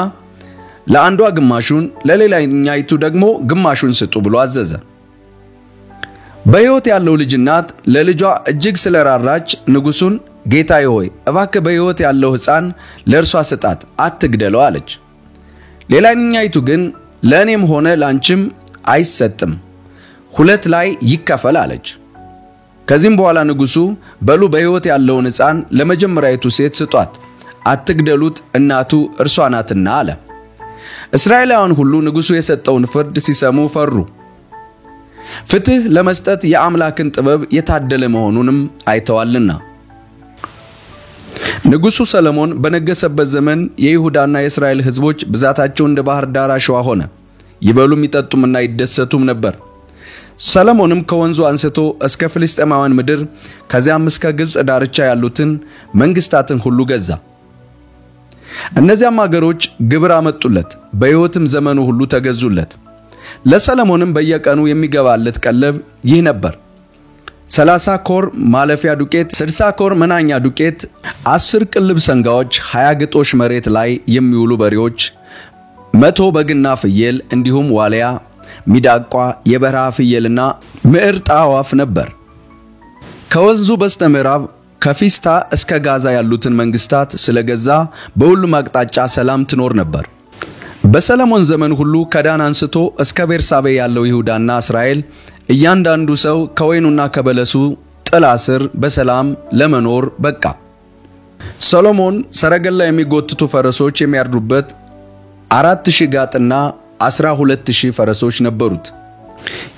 ለአንዷ ግማሹን ለሌላኛይቱ ደግሞ ግማሹን ስጡ ብሎ አዘዘ። በሕይወት ያለው ልጅ እናት ለልጇ እጅግ ስለራራች ንጉሡን ጌታዬ ሆይ እባክህ በሕይወት ያለው ሕፃን ለእርሷ ስጣት፣ አትግደለው አለች። ሌላኛይቱ ግን ለእኔም ሆነ ላንቺም አይሰጥም፣ ሁለት ላይ ይከፈል አለች። ከዚህም በኋላ ንጉሡ በሉ በሕይወት ያለውን ሕፃን ለመጀመሪያይቱ ሴት ስጧት፣ አትግደሉት፣ እናቱ እርሷ ናትና አለ። እስራኤላውያን ሁሉ ንጉሡ የሰጠውን ፍርድ ሲሰሙ ፈሩ። ፍትህ ለመስጠት የአምላክን ጥበብ የታደለ መሆኑንም አይተዋልና። ንጉሡ ሰሎሞን በነገሰበት ዘመን የይሁዳና የእስራኤል ሕዝቦች ብዛታቸው እንደ ባህር ዳር አሸዋ ሆነ፣ ይበሉም ይጠጡምና ይደሰቱም ነበር። ሰሎሞንም ከወንዙ አንስቶ እስከ ፍልስጤማውያን ምድር ከዚያም እስከ ግብጽ ዳርቻ ያሉትን መንግስታትን ሁሉ ገዛ። እነዚያም አገሮች ግብር አመጡለት፣ በሕይወትም ዘመኑ ሁሉ ተገዙለት። ለሰሎሞንም በየቀኑ የሚገባለት ቀለብ ይህ ነበር: 30 ኮር ማለፊያ ዱቄት፣ 60 ኮር መናኛ ዱቄት፣ 10 ቅልብ ሰንጋዎች፣ 20 ግጦሽ መሬት ላይ የሚውሉ በሬዎች፣ 100 በግና ፍየል፣ እንዲሁም ዋልያ፣ ሚዳቋ፣ የበረሃ ፍየልና ምዕርጥ አዕዋፍ ነበር። ከወንዙ በስተምዕራብ ከፊስታ እስከ ጋዛ ያሉትን መንግስታት ስለገዛ በሁሉም አቅጣጫ ሰላም ትኖር ነበር። በሰሎሞን ዘመን ሁሉ ከዳን አንስቶ እስከ ቤርሳቤ ያለው ይሁዳና እስራኤል እያንዳንዱ ሰው ከወይኑና ከበለሱ ጥላ ስር በሰላም ለመኖር በቃ። ሰሎሞን ሰረገላ የሚጎትቱ ፈረሶች የሚያርዱበት 4000 ጋጥና 12000 ፈረሶች ነበሩት።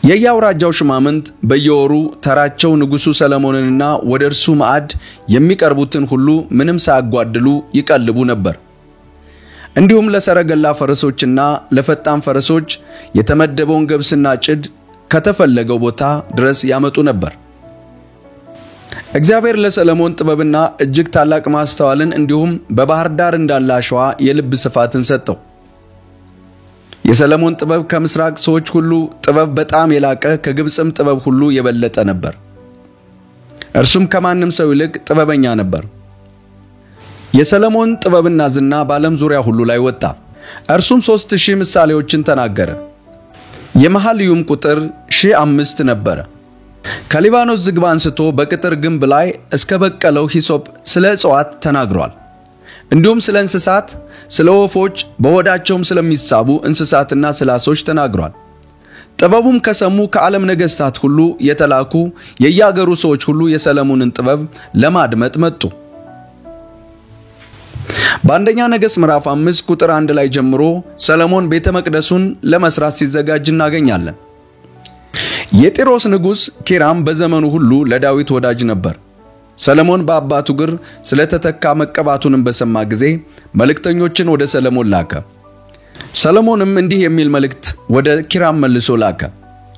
የያውራጃው ሽማምንት በየወሩ ተራቸው ንጉሡ ሰሎሞንንና ወደ እርሱ ማዕድ የሚቀርቡትን ሁሉ ምንም ሳያጓድሉ ይቀልቡ ነበር። እንዲሁም ለሰረገላ ፈረሶችና ለፈጣን ፈረሶች የተመደበውን ገብስና ጭድ ከተፈለገው ቦታ ድረስ ያመጡ ነበር። እግዚአብሔር ለሰሎሞን ጥበብና እጅግ ታላቅ ማስተዋልን እንዲሁም በባህር ዳር እንዳለ አሸዋ የልብ ስፋትን ሰጠው። የሰሎሞን ጥበብ ከምስራቅ ሰዎች ሁሉ ጥበብ በጣም የላቀ ከግብጽም ጥበብ ሁሉ የበለጠ ነበር። እርሱም ከማንም ሰው ይልቅ ጥበበኛ ነበር። የሰሎሞን ጥበብና ዝና በዓለም ዙሪያ ሁሉ ላይ ወጣ። እርሱም 3000 ምሳሌዎችን ተናገረ። የመሐልዩም ቁጥር 1005 ነበረ። ከሊባኖስ ዝግባ አንስቶ በቅጥር ግንብ ላይ እስከ በቀለው ሂሶጵ ስለ እጽዋት ተናግሯል። እንዲሁም ስለ እንስሳት፣ ስለ ወፎች፣ በሆዳቸውም ስለሚሳቡ እንስሳትና ስለ ዓሦች ተናግሯል። ጥበቡም ከሰሙ ከዓለም ነገሥታት ሁሉ የተላኩ የያገሩ ሰዎች ሁሉ የሰሎሞንን ጥበብ ለማድመጥ መጡ። በአንደኛ ነገሥት ምዕራፍ 5 ቁጥር 1 ላይ ጀምሮ ሰሎሞን ቤተ መቅደሱን ለመስራት ሲዘጋጅ እናገኛለን። የጢሮስ ንጉሥ ኪራም በዘመኑ ሁሉ ለዳዊት ወዳጅ ነበር። ሰሎሞን በአባቱ እግር ስለተተካ መቀባቱንም በሰማ ጊዜ መልእክተኞችን ወደ ሰሎሞን ላከ። ሰሎሞንም እንዲህ የሚል መልእክት ወደ ኪራም መልሶ ላከ።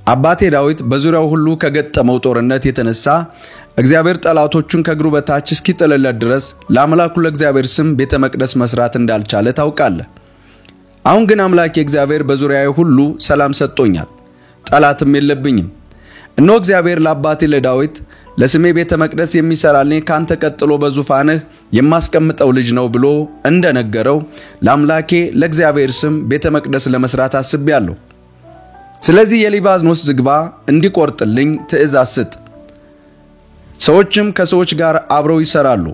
አባቴ ዳዊት በዙሪያው ሁሉ ከገጠመው ጦርነት የተነሳ እግዚአብሔር ጠላቶቹን ከእግሩ በታች እስኪጥልለት ድረስ ለአምላኩ ለእግዚአብሔር ስም ቤተ መቅደስ መስራት እንዳልቻለ ታውቃለህ። አሁን ግን አምላኬ እግዚአብሔር በዙሪያዬ ሁሉ ሰላም ሰጥቶኛል፣ ጠላትም የለብኝም። እነሆ እግዚአብሔር ለአባቴ ለዳዊት ለስሜ ቤተ መቅደስ የሚሰራልኝ ካንተ ቀጥሎ በዙፋንህ የማስቀምጠው ልጅ ነው ብሎ እንደነገረው ለአምላኬ ለእግዚአብሔር ስም ቤተ መቅደስ ለመስራት አስቤያለሁ። ስለዚህ የሊባኖስ ዝግባ እንዲቆርጥልኝ ትእዛዝ ስጥ። ሰዎችም ከሰዎች ጋር አብረው ይሰራሉ።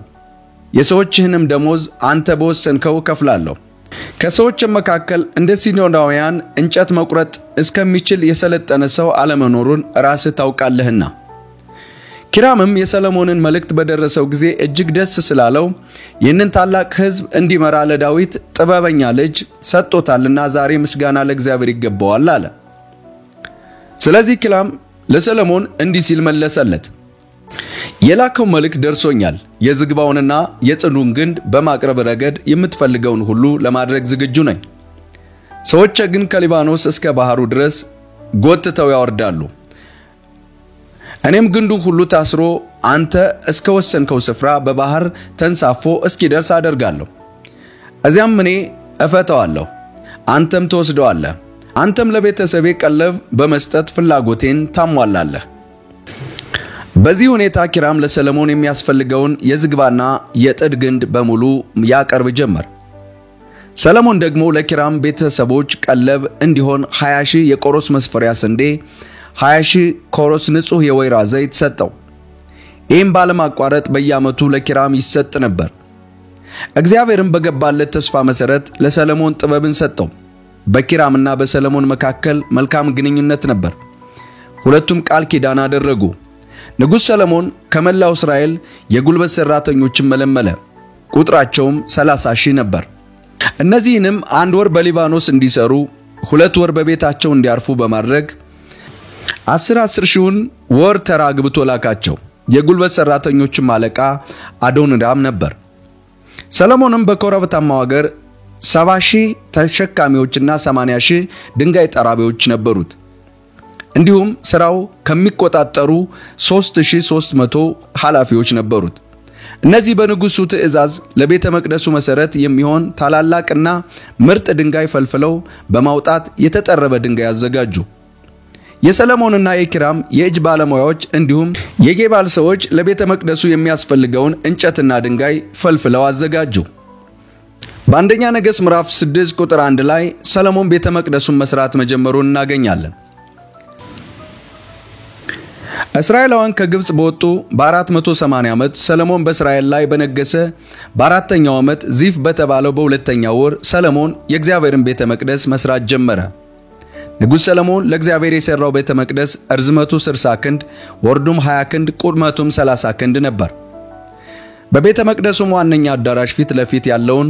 የሰዎችህንም ደሞዝ አንተ በወሰንከው ከፍላለሁ። ከሰዎችም መካከል እንደ ሲዶናውያን እንጨት መቁረጥ እስከሚችል የሰለጠነ ሰው አለመኖሩን ራስህ ታውቃለህና። ኪራምም የሰሎሞንን መልእክት በደረሰው ጊዜ እጅግ ደስ ስላለው ይህንን ታላቅ ሕዝብ እንዲመራ ለዳዊት ጥበበኛ ልጅ ሰጥቶታልና ዛሬ ምስጋና ለእግዚአብሔር ይገባዋል አለ። ስለዚህ ኪራም ለሰሎሞን እንዲህ ሲል መለሰለት፣ የላከው መልእክት ደርሶኛል። የዝግባውንና የጽዱን ግንድ በማቅረብ ረገድ የምትፈልገውን ሁሉ ለማድረግ ዝግጁ ነኝ። ሰዎች ግን ከሊባኖስ እስከ ባህሩ ድረስ ጎትተው ያወርዳሉ። እኔም ግንዱን ሁሉ ታስሮ አንተ እስከ ወሰንከው ስፍራ በባህር ተንሳፎ እስኪደርስ አደርጋለሁ። እዚያም እኔ እፈታዋለሁ፣ አንተም ትወስደዋለህ። አንተም ለቤተሰቤ ቀለብ በመስጠት ፍላጎቴን ታሟላለህ። በዚህ ሁኔታ ኪራም ለሰሎሞን የሚያስፈልገውን የዝግባና የጥድ ግንድ በሙሉ ያቀርብ ጀመር። ሰሎሞን ደግሞ ለኪራም ቤተሰቦች ቀለብ እንዲሆን 20,000 የቆሮስ መስፈሪያ ስንዴ፣ 20,000 ኮሮስ ንጹህ የወይራ ዘይት ሰጠው። ይህም ባለማቋረጥ በየዓመቱ ለኪራም ይሰጥ ነበር። እግዚአብሔርም በገባለት ተስፋ መሰረት ለሰሎሞን ጥበብን ሰጠው። በኪራምና በሰሎሞን መካከል መልካም ግንኙነት ነበር። ሁለቱም ቃል ኪዳን አደረጉ። ንጉሥ ሰሎሞን ከመላው እስራኤል የጉልበት ሠራተኞችን መለመለ። ቁጥራቸውም 30,000 ነበር። እነዚህንም 1 ወር በሊባኖስ እንዲሰሩ 2 ወር በቤታቸው እንዲያርፉ በማድረግ 10,000 ወር ተራ ግብቶ ላካቸው። የጉልበት ሠራተኞችም አለቃ አዶንራም ነበር። ሰሎሞንም በኮረብታማው አገር 70,000 ተሸካሚዎችና 80,000 ድንጋይ ጠራቢዎች ነበሩት። እንዲሁም ሥራው ከሚቆጣጠሩ 3300 ኃላፊዎች ነበሩት። እነዚህ በንጉሡ ትእዛዝ ለቤተ መቅደሱ መሠረት የሚሆን ታላላቅና ምርጥ ድንጋይ ፈልፍለው በማውጣት የተጠረበ ድንጋይ አዘጋጁ። የሰሎሞንና የኪራም የእጅ ባለሙያዎች እንዲሁም የጌባል ሰዎች ለቤተ መቅደሱ የሚያስፈልገውን እንጨትና ድንጋይ ፈልፍለው አዘጋጁ። በአንደኛ ነገሥት ምዕራፍ 6 ቁጥር 1 ላይ ሰሎሞን ቤተ መቅደሱን መስራት መጀመሩን እናገኛለን። እስራኤላውያን ከግብጽ በወጡ በ480 ዓመት ሰሎሞን በእስራኤል ላይ በነገሰ በአራተኛው ዓመት ዚፍ በተባለው በሁለተኛው ወር ሰሎሞን የእግዚአብሔርን ቤተ መቅደስ መስራት ጀመረ። ንጉሥ ሰሎሞን ለእግዚአብሔር የሠራው ቤተ መቅደስ ርዝመቱ 60 ክንድ፣ ወርዱም 20 ክንድ፣ ቁመቱም 30 ክንድ ነበር። በቤተ መቅደሱም ዋነኛ አዳራሽ ፊት ለፊት ያለውን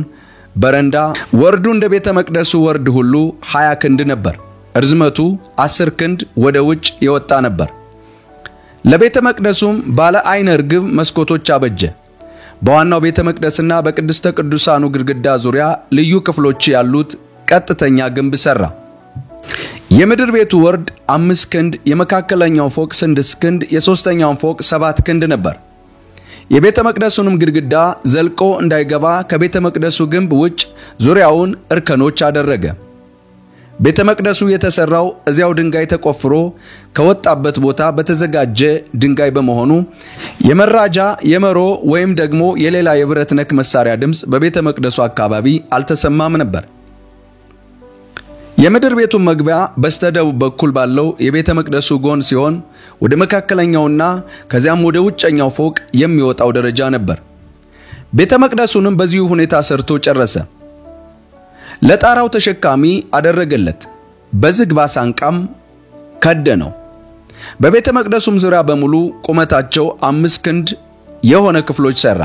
በረንዳ ወርዱ እንደ ቤተ መቅደሱ ወርድ ሁሉ 20 ክንድ ነበር። ርዝመቱ 10 ክንድ ወደ ውጭ የወጣ ነበር። ለቤተ መቅደሱም ባለ አይነ ርግብ መስኮቶች አበጀ። በዋናው ቤተ መቅደስና በቅድስተ ቅዱሳኑ ግድግዳ ዙሪያ ልዩ ክፍሎች ያሉት ቀጥተኛ ግንብ ሰራ። የምድር ቤቱ ወርድ 5 ክንድ፣ የመካከለኛው ፎቅ 6 ክንድ፣ የሶስተኛው ፎቅ 7 ክንድ ነበር። የቤተ መቅደሱንም ግድግዳ ዘልቆ እንዳይገባ ከቤተ መቅደሱ ግንብ ውጭ ዙሪያውን እርከኖች አደረገ። ቤተ መቅደሱ የተሰራው እዚያው ድንጋይ ተቆፍሮ ከወጣበት ቦታ በተዘጋጀ ድንጋይ በመሆኑ የመራጃ የመሮ ወይም ደግሞ የሌላ የብረት ነክ መሳሪያ ድምጽ በቤተ መቅደሱ አካባቢ አልተሰማም ነበር። የምድር ቤቱ መግቢያ በስተደቡብ በኩል ባለው የቤተ መቅደሱ ጎን ሲሆን ወደ መካከለኛውና ከዚያም ወደ ውጨኛው ፎቅ የሚወጣው ደረጃ ነበር። ቤተ መቅደሱንም በዚሁ ሁኔታ ሰርቶ ጨረሰ። ለጣራው ተሸካሚ አደረገለት፣ በዝግባ ሳንቃም ከደነው። በቤተ መቅደሱም ዙሪያ በሙሉ ቁመታቸው 5 ክንድ የሆነ ክፍሎች ሰራ።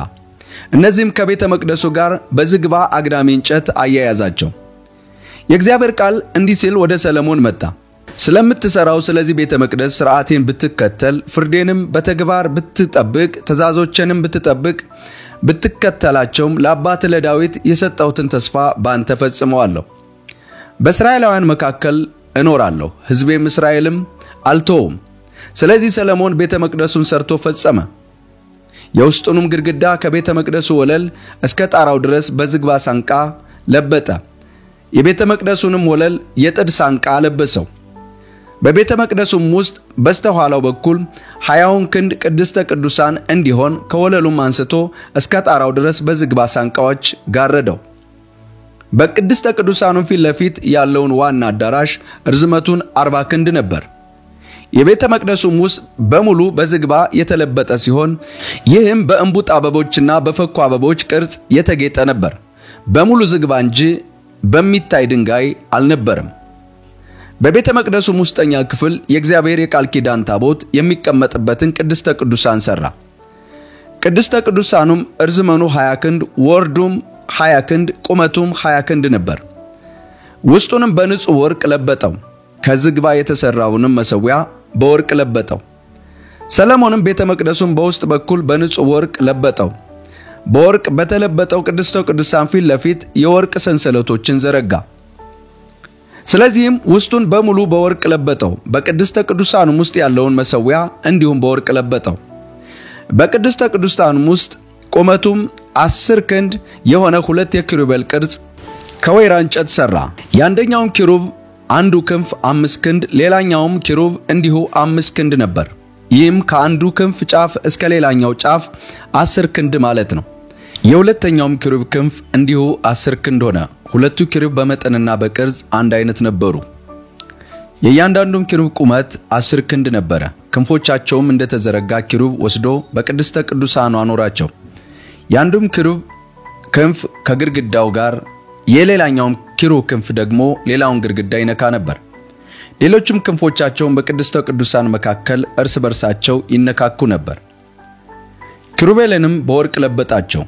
እነዚህም ከቤተ መቅደሱ ጋር በዝግባ አግዳሚ እንጨት አያያዛቸው። የእግዚአብሔር ቃል እንዲህ ሲል ወደ ሰሎሞን መጣ። ስለምትሰራው ስለዚህ ቤተ መቅደስ ሥርዓቴን ብትከተል፣ ፍርዴንም በተግባር ብትጠብቅ፣ ትእዛዞቼንም ብትከተላቸውም ለአባት ለዳዊት የሰጠሁትን ተስፋ ባንተ ፈጽመዋለሁ። በእስራኤላውያን መካከል እኖራለሁ፣ ሕዝቤም እስራኤልም አልተውም። ስለዚህ ሰሎሞን ቤተ መቅደሱን ሰርቶ ፈጸመ። የውስጡንም ግድግዳ ከቤተ መቅደሱ ወለል እስከ ጣራው ድረስ በዝግባ ሳንቃ ለበጠ። የቤተ መቅደሱንም ወለል የጥድ ሳንቃ ለበሰው። በቤተ መቅደሱም ውስጥ በስተኋላው በኩል 20 ክንድ ቅድስተ ቅዱሳን እንዲሆን ከወለሉም አንስቶ እስከ ጣራው ድረስ በዝግባ ሳንቃዎች ጋረደው። በቅድስተ ቅዱሳኑ ፊት ለፊት ያለውን ዋና አዳራሽ ርዝመቱን 40 ክንድ ነበር። የቤተ መቅደሱም ውስጥ በሙሉ በዝግባ የተለበጠ ሲሆን ይህም በእንቡጥ አበቦችና በፈኩ አበቦች ቅርጽ የተጌጠ ነበር። በሙሉ ዝግባ እንጂ በሚታይ ድንጋይ አልነበረም። በቤተ መቅደሱም ውስጠኛ ክፍል የእግዚአብሔር የቃል ኪዳን ታቦት የሚቀመጥበትን ቅድስተ ቅዱሳን ሰራ። ቅድስተ ቅዱሳኑም ርዝመኑ 20 ክንድ፣ ወርዱም 20 ክንድ፣ ቁመቱም 20 ክንድ ነበር። ውስጡንም በንጹህ ወርቅ ለበጠው። ከዝግባ የተሰራውንም መሠዊያ በወርቅ ለበጠው። ሰሎሞንም ቤተ መቅደሱን በውስጥ በኩል በንጹህ ወርቅ ለበጠው። በወርቅ በተለበጠው ቅድስተ ቅዱሳን ፊት ለፊት የወርቅ ሰንሰለቶችን ዘረጋ። ስለዚህም ውስጡን በሙሉ በወርቅ ለበጠው። በቅድስተ ቅዱሳኑም ውስጥ ያለውን መሠዊያ እንዲሁም በወርቅ ለበጠው። በቅድስተ ቅዱሳኑም ውስጥ ቁመቱም 10 ክንድ የሆነ 2 የኪሩቤል ቅርጽ ከወይራ እንጨት ሰራ። የአንደኛውም ኪሩብ አንዱ ክንፍ 5 ክንድ፣ ሌላኛውም ኪሩብ እንዲሁ 5 ክንድ ነበር። ይህም ከአንዱ ክንፍ ጫፍ እስከ ሌላኛው ጫፍ 10 ክንድ ማለት ነው። የሁለተኛውም ኪሩብ ክንፍ እንዲሁ 10 ክንድ ሆነ። ሁለቱ ኪሩብ በመጠንና በቅርጽ አንድ አይነት ነበሩ። የእያንዳንዱም ኪሩብ ቁመት 10 ክንድ ነበረ። ክንፎቻቸውም እንደተዘረጋ ኪሩብ ወስዶ በቅድስተ ቅዱሳኑ አኖራቸው። የአንዱም ኪሩብ ክንፍ ከግድግዳው ጋር፣ የሌላኛውም ኪሩብ ክንፍ ደግሞ ሌላውን ግድግዳ ይነካ ነበር። ሌሎችም ክንፎቻቸውን በቅድስተ ቅዱሳን መካከል እርስ በርሳቸው ይነካኩ ነበር። ኪሩቤልንም በወርቅ ለበጣቸው።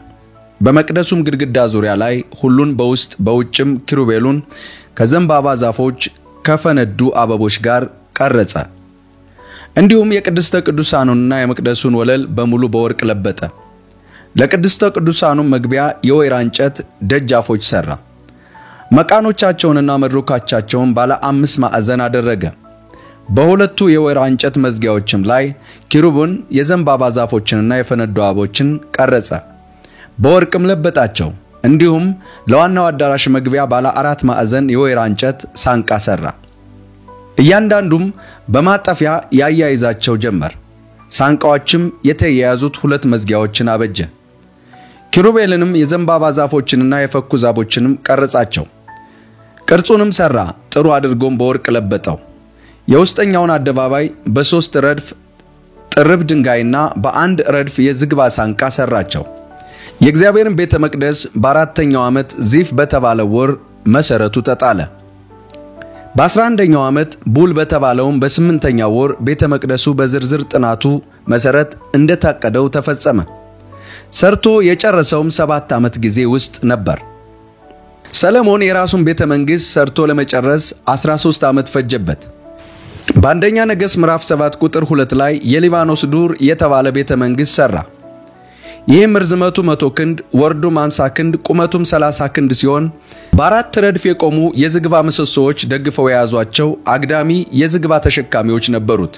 በመቅደሱም ግድግዳ ዙሪያ ላይ ሁሉን በውስጥ በውጭም ኪሩቤሉን ከዘንባባ ዛፎች ከፈነዱ አበቦች ጋር ቀረጸ። እንዲሁም የቅድስተ ቅዱሳኑንና የመቅደሱን ወለል በሙሉ በወርቅ ለበጠ። ለቅድስተ ቅዱሳኑ መግቢያ የወይራ እንጨት ደጃፎች ሰራ። መቃኖቻቸውንና መድረኮቻቸውን ባለ 5 ማዕዘን አደረገ። በሁለቱ የወይራ እንጨት መዝጊያዎችም ላይ ኪሩቡን የዘንባባ ዛፎችንና የፈነዱ አበቦችን ቀረጸ፣ በወርቅም ለበጣቸው። እንዲሁም ለዋናው አዳራሽ መግቢያ ባለ 4 ማዕዘን የወይራ እንጨት ሳንቃ ሰራ። እያንዳንዱም በማጠፊያ ያያይዛቸው ጀመር። ሳንቃዎችም የተያያዙት 2 መዝጊያዎችን አበጀ። ኪሩቤልንም የዘንባባ ዛፎችንና የፈኩ ዛፎችንም ቀረጻቸው። ቅርጹንም ሰራ፣ ጥሩ አድርጎም በወርቅ ለበጠው። የውስጠኛውን አደባባይ በ3 ረድፍ ጥርብ ድንጋይና በአንድ ረድፍ የዝግባ ሳንቃ ሰራቸው። የእግዚአብሔርን ቤተ መቅደስ በ4ኛው ዓመት ዚፍ በተባለ ወር መሰረቱ ተጣለ። በ11ኛው ዓመት ቡል በተባለውም በ8ኛው ወር ቤተ መቅደሱ በዝርዝር ጥናቱ መሰረት እንደታቀደው ተፈጸመ። ሰርቶ የጨረሰውም 7 ዓመት ጊዜ ውስጥ ነበር። ሰለሞን የራሱን ቤተ መንግሥት ሰርቶ ለመጨረስ 13 ዓመት ፈጀበት። በአንደኛ ነገሥት ምዕራፍ 7 ቁጥር 2 ላይ የሊባኖስ ዱር የተባለ ቤተ መንግሥት ሠራ። ይህም ርዝመቱ 100 ክንድ ወርዱም 50 ክንድ ቁመቱም 30 ክንድ ሲሆን በአራት ረድፍ የቆሙ የዝግባ ምሰሶዎች ደግፈው የያዟቸው አግዳሚ የዝግባ ተሸካሚዎች ነበሩት።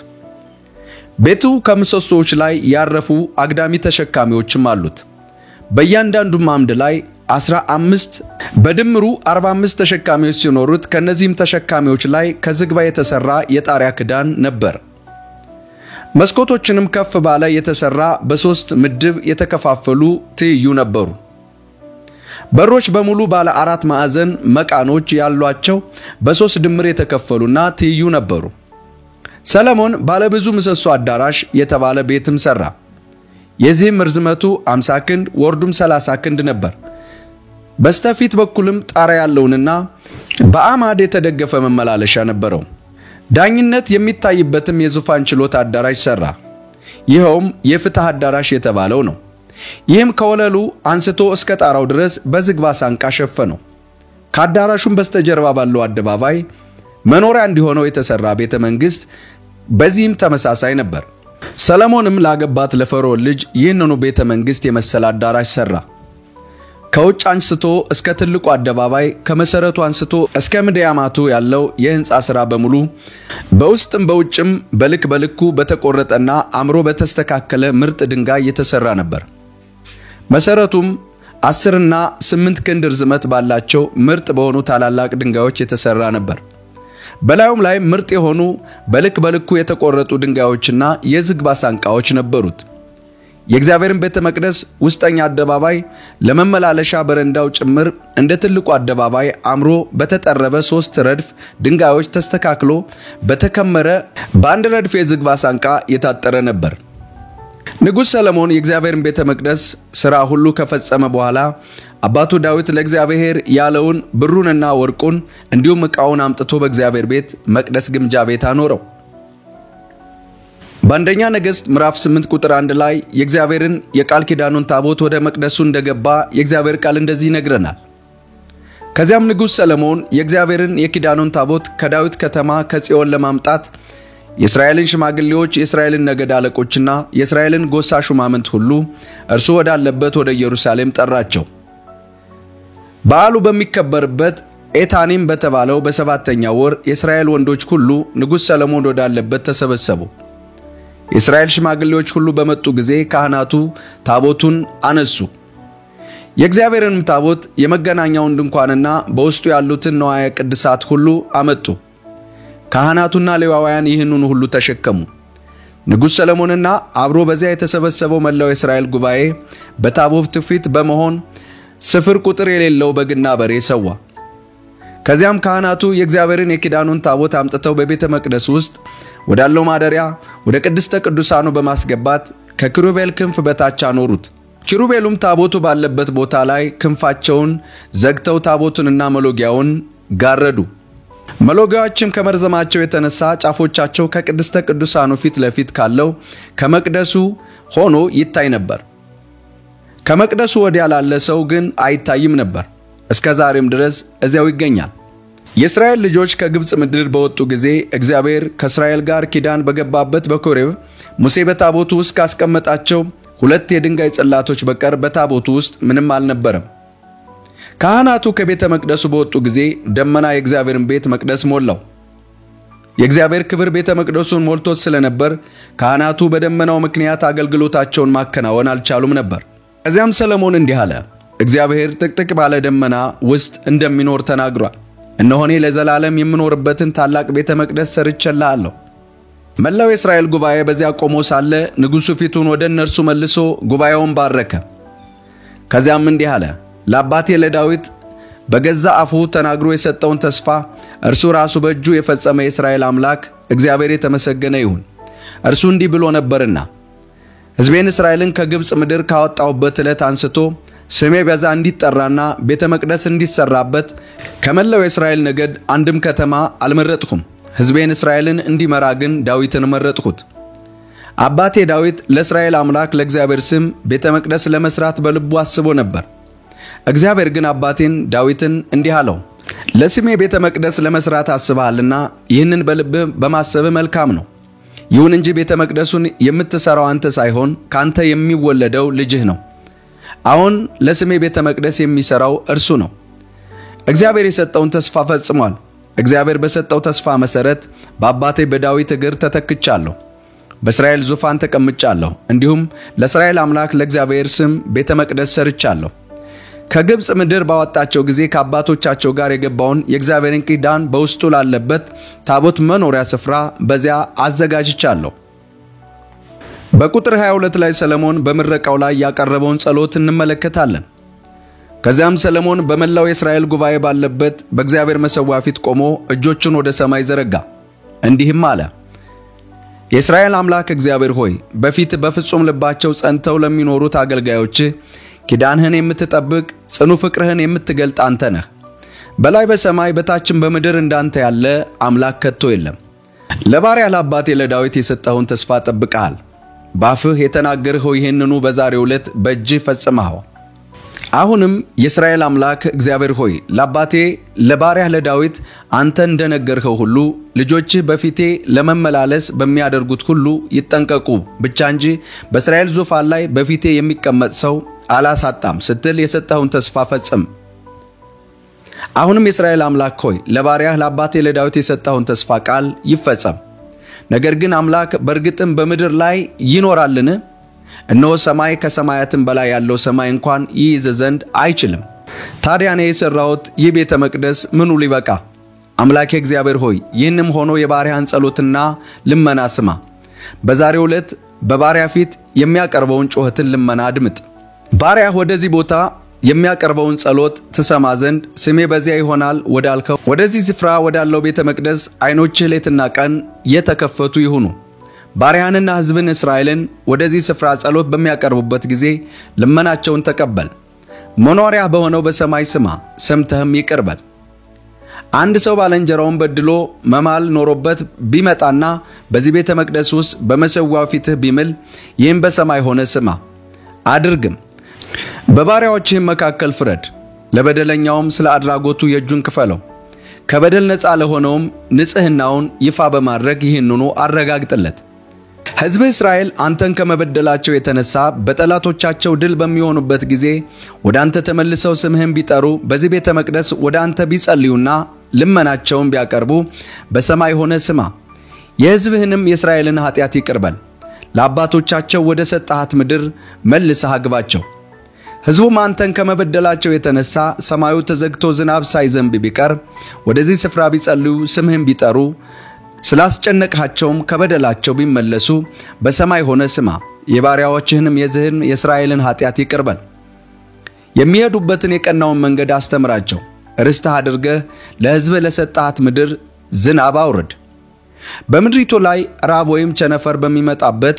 ቤቱ ከምሰሶዎች ላይ ያረፉ አግዳሚ ተሸካሚዎችም አሉት። በእያንዳንዱም አምድ ላይ 15 በድምሩ 45 ተሸካሚዎች ሲኖሩት ከነዚህም ተሸካሚዎች ላይ ከዝግባ የተሰራ የጣሪያ ክዳን ነበር። መስኮቶችንም ከፍ ባለ የተሰራ በ3 ምድብ የተከፋፈሉ ትይዩ ነበሩ። በሮች በሙሉ ባለ 4 ማዕዘን መቃኖች ያሏቸው በ3 ድምር የተከፈሉና ትይዩ ነበሩ። ሰለሞን ባለ ብዙ ምሰሶ አዳራሽ የተባለ ቤትም ሰራ። የዚህም ርዝመቱ 50 ክንድ ወርዱም 30 ክንድ ነበር። በስተፊት በኩልም ጣሪያ ያለውንና በአማድ የተደገፈ መመላለሻ ነበረው። ዳኝነት የሚታይበትም የዙፋን ችሎት አዳራሽ ሰራ። ይኸውም የፍትህ አዳራሽ የተባለው ነው። ይህም ከወለሉ አንስቶ እስከ ጣራው ድረስ በዝግባ ሳንቃ ሸፈነው። ከአዳራሹም በስተጀርባ ባለው አደባባይ መኖሪያ እንዲሆነው የተሰራ ቤተ መንግሥት በዚህም ተመሳሳይ ነበር። ሰለሞንም ላገባት ለፈርዖን ልጅ ይህንኑ ቤተ መንግሥት የመሰለ አዳራሽ ሰራ። ከውጭ አንስቶ እስከ ትልቁ አደባባይ ከመሰረቱ አንስቶ እስከ ምድያማቱ ያለው የሕንጻ ሥራ በሙሉ በውስጥም በውጭም በልክ በልኩ በተቆረጠና አምሮ በተስተካከለ ምርጥ ድንጋይ የተሰራ ነበር። መሰረቱም 10 እና 8 ክንድ ርዝመት ባላቸው ምርጥ በሆኑ ታላላቅ ድንጋዮች የተሰራ ነበር። በላዩም ላይ ምርጥ የሆኑ በልክ በልኩ የተቆረጡ ድንጋዮችና የዝግባ ሳንቃዎች ነበሩት። የእግዚአብሔርን ቤተ መቅደስ ውስጠኛ አደባባይ ለመመላለሻ በረንዳው ጭምር እንደ ትልቁ አደባባይ አምሮ በተጠረበ 3 ረድፍ ድንጋዮች ተስተካክሎ በተከመረ በአንድ ረድፍ የዝግባ ሳንቃ የታጠረ ነበር። ንጉሥ ሰለሞን የእግዚአብሔርን ቤተ መቅደስ ሥራ ሁሉ ከፈጸመ በኋላ አባቱ ዳዊት ለእግዚአብሔር ያለውን ብሩንና ወርቁን እንዲሁም ዕቃውን አምጥቶ በእግዚአብሔር ቤት መቅደስ ግምጃ ቤት አኖረው። በአንደኛ ነገሥት ምዕራፍ 8 ቁጥር 1 ላይ የእግዚአብሔርን የቃል ኪዳኑን ታቦት ወደ መቅደሱ እንደገባ የእግዚአብሔር ቃል እንደዚህ ይነግረናል። ከዚያም ንጉሥ ሰለሞን የእግዚአብሔርን የኪዳኑን ታቦት ከዳዊት ከተማ ከጽዮን ለማምጣት የእስራኤልን ሽማግሌዎች የእስራኤልን ነገድ አለቆችና የእስራኤልን ጎሳ ሹማምንት ሁሉ እርሱ ወዳለበት ወደ ኢየሩሳሌም ጠራቸው። በዓሉ በሚከበርበት ኤታኒም በተባለው በ7ኛው ወር የእስራኤል ወንዶች ሁሉ ንጉሥ ሰለሞን ወዳለበት ተሰበሰቡ። የእስራኤል ሽማግሌዎች ሁሉ በመጡ ጊዜ ካህናቱ ታቦቱን አነሱ። የእግዚአብሔርንም ታቦት የመገናኛውን ድንኳንና በውስጡ ያሉትን ንዋየ ቅድሳት ሁሉ አመጡ። ካህናቱና ሌዋውያን ይህንን ሁሉ ተሸከሙ። ንጉሥ ሰለሞንና አብሮ በዚያ የተሰበሰበው መላው የእስራኤል ጉባኤ በታቦቱ ፊት በመሆን ስፍር ቁጥር የሌለው በግና በሬ ሰዋ። ከዚያም ካህናቱ የእግዚአብሔርን የኪዳኑን ታቦት አምጥተው በቤተ መቅደስ ውስጥ ወዳለው ማደሪያ ወደ ቅድስተ ቅዱሳኑ በማስገባት ከኪሩቤል ክንፍ በታች አኖሩት። ኪሩቤሉም ታቦቱ ባለበት ቦታ ላይ ክንፋቸውን ዘግተው ታቦቱንና መሎጊያውን ጋረዱ። መሎጊያዎችም ከመርዘማቸው የተነሳ ጫፎቻቸው ከቅድስተ ቅዱሳኑ ፊት ለፊት ካለው ከመቅደሱ ሆኖ ይታይ ነበር። ከመቅደሱ ወዲያ ላለ ሰው ግን አይታይም ነበር። እስከ ዛሬም ድረስ እዚያው ይገኛል። የእስራኤል ልጆች ከግብጽ ምድር በወጡ ጊዜ እግዚአብሔር ከእስራኤል ጋር ኪዳን በገባበት በኮሬብ ሙሴ በታቦቱ ውስጥ ካስቀመጣቸው 2 የድንጋይ ጽላቶች በቀር በታቦቱ ውስጥ ምንም አልነበረም። ካህናቱ ከቤተ መቅደሱ በወጡ ጊዜ ደመና የእግዚአብሔርን ቤተ መቅደስ ሞላው። የእግዚአብሔር ክብር ቤተ መቅደሱን ሞልቶት ስለነበር ካህናቱ በደመናው ምክንያት አገልግሎታቸውን ማከናወን አልቻሉም ነበር። ከዚያም ሰለሞን እንዲህ አለ፣ እግዚአብሔር ጥቅጥቅ ባለ ደመና ውስጥ እንደሚኖር ተናግሯል። እነሆ እኔ ለዘላለም የምኖርበትን ታላቅ ቤተ መቅደስ ሰርቼልሃለሁ። መላው የእስራኤል ጉባኤ በዚያ ቆሞ ሳለ ንጉሡ ፊቱን ወደ እነርሱ መልሶ ጉባኤውን ባረከ። ከዚያም እንዲህ አለ፣ ለአባቴ ለዳዊት በገዛ አፉ ተናግሮ የሰጠውን ተስፋ እርሱ ራሱ በእጁ የፈጸመ የእስራኤል አምላክ እግዚአብሔር የተመሰገነ ይሁን። እርሱ እንዲህ ብሎ ነበርና ሕዝቤን እስራኤልን ከግብጽ ምድር ካወጣሁበት ዕለት አንስቶ ስሜ በዛ እንዲጠራና ቤተ መቅደስ እንዲሰራበት ከመላው የእስራኤል ነገድ አንድም ከተማ አልመረጥኩም። ሕዝቤን እስራኤልን እንዲመራ ግን ዳዊትን መረጥኩት። አባቴ ዳዊት ለእስራኤል አምላክ ለእግዚአብሔር ስም ቤተ መቅደስ ለመስራት በልቡ አስቦ ነበር። እግዚአብሔር ግን አባቴን ዳዊትን እንዲህ አለው፣ ለስሜ ቤተ መቅደስ ለመስራት አስበሃልና ይህንን በልብህ በማሰብ መልካም ነው። ይሁን እንጂ ቤተ መቅደሱን የምትሰራው አንተ ሳይሆን ካንተ የሚወለደው ልጅህ ነው። አሁን ለስሜ ቤተ መቅደስ የሚሰራው እርሱ ነው። እግዚአብሔር የሰጠውን ተስፋ ፈጽሟል። እግዚአብሔር በሰጠው ተስፋ መሰረት በአባቴ በዳዊት እግር ተተክቻለሁ፣ በእስራኤል ዙፋን ተቀምጫለሁ። እንዲሁም ለእስራኤል አምላክ ለእግዚአብሔር ስም ቤተ መቅደስ ሰርቻለሁ። ከግብጽ ምድር ባወጣቸው ጊዜ ከአባቶቻቸው ጋር የገባውን የእግዚአብሔርን ኪዳን በውስጡ ላለበት ታቦት መኖሪያ ስፍራ በዚያ አዘጋጅቻለሁ። በቁጥር 22 ላይ ሰሎሞን በምረቃው ላይ ያቀረበውን ጸሎት እንመለከታለን። ከዚያም ሰሎሞን በመላው የእስራኤል ጉባኤ ባለበት በእግዚአብሔር መሠዊያ ፊት ቆሞ እጆቹን ወደ ሰማይ ዘረጋ፣ እንዲህም አለ፣ የእስራኤል አምላክ እግዚአብሔር ሆይ በፊት በፍጹም ልባቸው ጸንተው ለሚኖሩት አገልጋዮች ኪዳንህን የምትጠብቅ ጽኑ ፍቅርህን የምትገልጥ አንተ ነህ። በላይ በሰማይ በታችም በምድር እንዳንተ ያለ አምላክ ከቶ የለም። ለባሪያ ለአባቴ ለዳዊት የሰጠኸውን ተስፋ ጠብቀሃል። ባፍህ የተናገርኸው ይህንኑ በዛሬው ዕለት በእጅህ ፈጽመሃል። አሁንም የእስራኤል አምላክ እግዚአብሔር ሆይ ለአባቴ ለባሪያህ ለዳዊት አንተ እንደነገርኸው ሁሉ ልጆችህ በፊቴ ለመመላለስ በሚያደርጉት ሁሉ ይጠንቀቁ ብቻ እንጂ በእስራኤል ዙፋን ላይ በፊቴ የሚቀመጥ ሰው አላሳጣም ስትል የሰጠኸውን ተስፋ ፈጽም። አሁንም የእስራኤል አምላክ ሆይ ለባሪያህ ለአባቴ ለዳዊት የሰጠኸውን ተስፋ ቃል ይፈጸም። ነገር ግን አምላክ በእርግጥም በምድር ላይ ይኖራልን? እነሆ ሰማይ ከሰማያትም በላይ ያለው ሰማይ እንኳን ይይዝ ዘንድ አይችልም። ታዲያ እኔ የሠራሁት ይህ ቤተ መቅደስ ምኑ ሊበቃ? አምላኬ እግዚአብሔር ሆይ ይህንም ሆኖ የባሪያህን ጸሎትና ልመና ስማ። በዛሬው ዕለት በባሪያ ፊት የሚያቀርበውን ጩኸትን ልመና አድምጥ። ባሪያህ ወደዚህ ቦታ የሚያቀርበውን ጸሎት ትሰማ ዘንድ ስሜ በዚያ ይሆናል ወዳልከው ወደዚህ ስፍራ ወዳለው ቤተ መቅደስ ዓይኖችህ ሌትና ቀን የተከፈቱ ይሁኑ። ባሪያህንና ሕዝብን እስራኤልን ወደዚህ ስፍራ ጸሎት በሚያቀርቡበት ጊዜ ልመናቸውን ተቀበል። መኖሪያህ በሆነው በሰማይ ስማ፣ ሰምተህም ይቅር በል። አንድ ሰው ባልንጀራውን በድሎ መማል ኖሮበት ቢመጣና በዚህ ቤተ መቅደስ ውስጥ በመሠዊያው ፊትህ ቢምል ይህም በሰማይ ሆነ ስማ አድርግም። በባሪያዎችህም መካከል ፍረድ፣ ለበደለኛውም ስለ አድራጎቱ የእጁን ክፈለው። ከበደል ነፃ ለሆነውም ንጽሕናውን ይፋ በማድረግ ይህንኑ አረጋግጥለት። ሕዝብህ እስራኤል አንተን ከመበደላቸው የተነሳ በጠላቶቻቸው ድል በሚሆኑበት ጊዜ ወደ አንተ ተመልሰው ስምህን ቢጠሩ በዚህ ቤተ መቅደስ ወደ አንተ ቢጸልዩና ልመናቸውን ቢያቀርቡ በሰማይ ሆነ ስማ። የሕዝብህንም የእስራኤልን ኃጢአት ይቅር በል። ለአባቶቻቸው ወደ ሰጠሃት ምድር መልሰህ አግባቸው። ሕዝቡም አንተን ከመበደላቸው የተነሳ ሰማዩ ተዘግቶ ዝናብ ሳይዘንብ ቢቀር ወደዚህ ስፍራ ቢጸልዩ ስምህን ቢጠሩ ስላስጨነቅሃቸውም ከበደላቸው ቢመለሱ በሰማይ ሆነ ስማ። የባሪያዎችህንም የሕዝብህን የእስራኤልን ኃጢአት ይቅር በል። የሚሄዱበትን የቀናውን መንገድ አስተምራቸው። ርስትህ አድርገህ ለሕዝብህ ለሰጠሃት ምድር ዝናብ አውርድ። በምድሪቱ ላይ ራብ ወይም ቸነፈር በሚመጣበት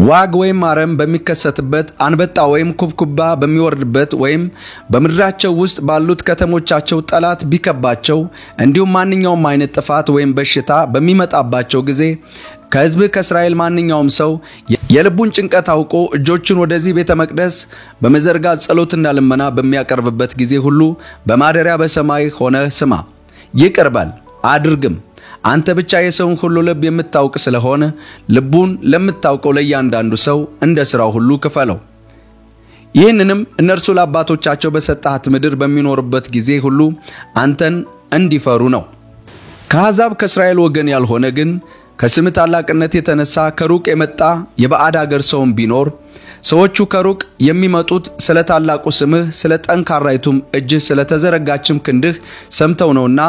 ዋግ ወይም አረም በሚከሰትበት አንበጣ ወይም ኩብኩባ በሚወርድበት ወይም በምድራቸው ውስጥ ባሉት ከተሞቻቸው ጠላት ቢከባቸው እንዲሁም ማንኛውም አይነት ጥፋት ወይም በሽታ በሚመጣባቸው ጊዜ ከሕዝብ ከእስራኤል ማንኛውም ሰው የልቡን ጭንቀት አውቆ እጆቹን ወደዚህ ቤተ መቅደስ በመዘርጋት ጸሎትና ልመና በሚያቀርብበት ጊዜ ሁሉ በማደሪያ በሰማይ ሆነ ስማ፣ ይቅር በል አድርግም። አንተ ብቻ የሰውን ሁሉ ልብ የምታውቅ ስለሆነ ልቡን ለምታውቀው ለእያንዳንዱ ሰው እንደ ሥራው ሁሉ ክፈለው። ይህንንም እነርሱ ለአባቶቻቸው በሰጠሃት ምድር በሚኖሩበት ጊዜ ሁሉ አንተን እንዲፈሩ ነው። ከአሕዛብ ከእስራኤል ወገን ያልሆነ ግን ከስምህ ታላቅነት የተነሳ ከሩቅ የመጣ የባዕድ አገር ሰውም ቢኖር ሰዎቹ ከሩቅ የሚመጡት ስለ ታላቁ ስምህ ስለ ጠንካራይቱም እጅህ ስለ ተዘረጋችም ክንድህ ሰምተው ነውና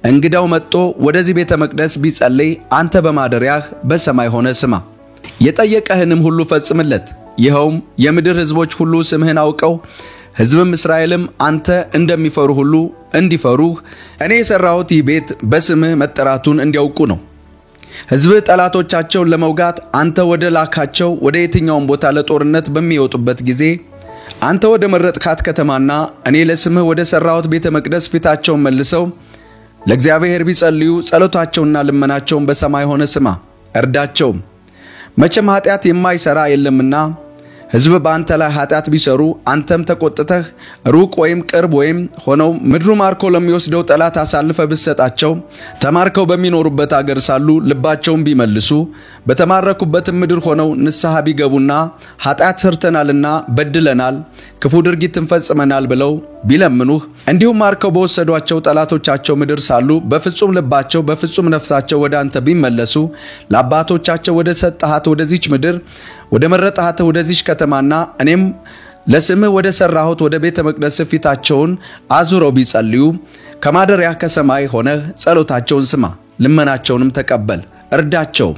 እንግዳው መጥቶ ወደዚህ ቤተ መቅደስ ቢጸልይ አንተ በማደሪያህ በሰማይ ሆነ ስማ። የጠየቀህንም ሁሉ ፈጽምለት። ይኸውም የምድር ሕዝቦች ሁሉ ስምህን አውቀው ሕዝብም እስራኤልም አንተ እንደሚፈሩ ሁሉ እንዲፈሩህ እኔ የሠራሁት ይህ ቤት በስምህ መጠራቱን እንዲያውቁ ነው። ሕዝብህ ጠላቶቻቸውን ለመውጋት አንተ ወደ ላካቸው ወደ የትኛውም ቦታ ለጦርነት በሚወጡበት ጊዜ አንተ ወደ መረጥካት ከተማና እኔ ለስምህ ወደ ሠራሁት ቤተ መቅደስ ፊታቸውን መልሰው ለእግዚአብሔር ቢጸልዩ ጸሎታቸውና ልመናቸውን በሰማይ ሆነ ስማ፣ እርዳቸውም። መቼም ኃጢአት የማይሰራ የለምና ሕዝብ በአንተ ላይ ኃጢአት ቢሰሩ አንተም ተቆጥተህ ሩቅ ወይም ቅርብ ወይም ሆነው ምድሩ ማርኮ ለሚወስደው ጠላት አሳልፈ ብትሰጣቸው ተማርከው በሚኖሩበት አገር ሳሉ ልባቸውን ቢመልሱ በተማረኩበት ምድር ሆነው ንስሐ ቢገቡና ኃጢአት ሰርተናልና በድለናል ክፉ ድርጊትን ፈጽመናል ብለው ቢለምኑህ እንዲሁም ማርከው በወሰዷቸው ጠላቶቻቸው ምድር ሳሉ በፍጹም ልባቸው በፍጹም ነፍሳቸው ወደ አንተ ቢመለሱ ለአባቶቻቸው ወደ ሰጣሃት ወደዚች ምድር ወደ መረጣሃት ወደዚች ከተማና እኔም ለስምህ ወደ ሰራሁት ወደ ቤተ መቅደስ ፊታቸውን አዙረው ቢጸልዩ ከማደሪያ ከሰማይ ሆነ ጸሎታቸውን ስማ ልመናቸውንም ተቀበል እርዳቸው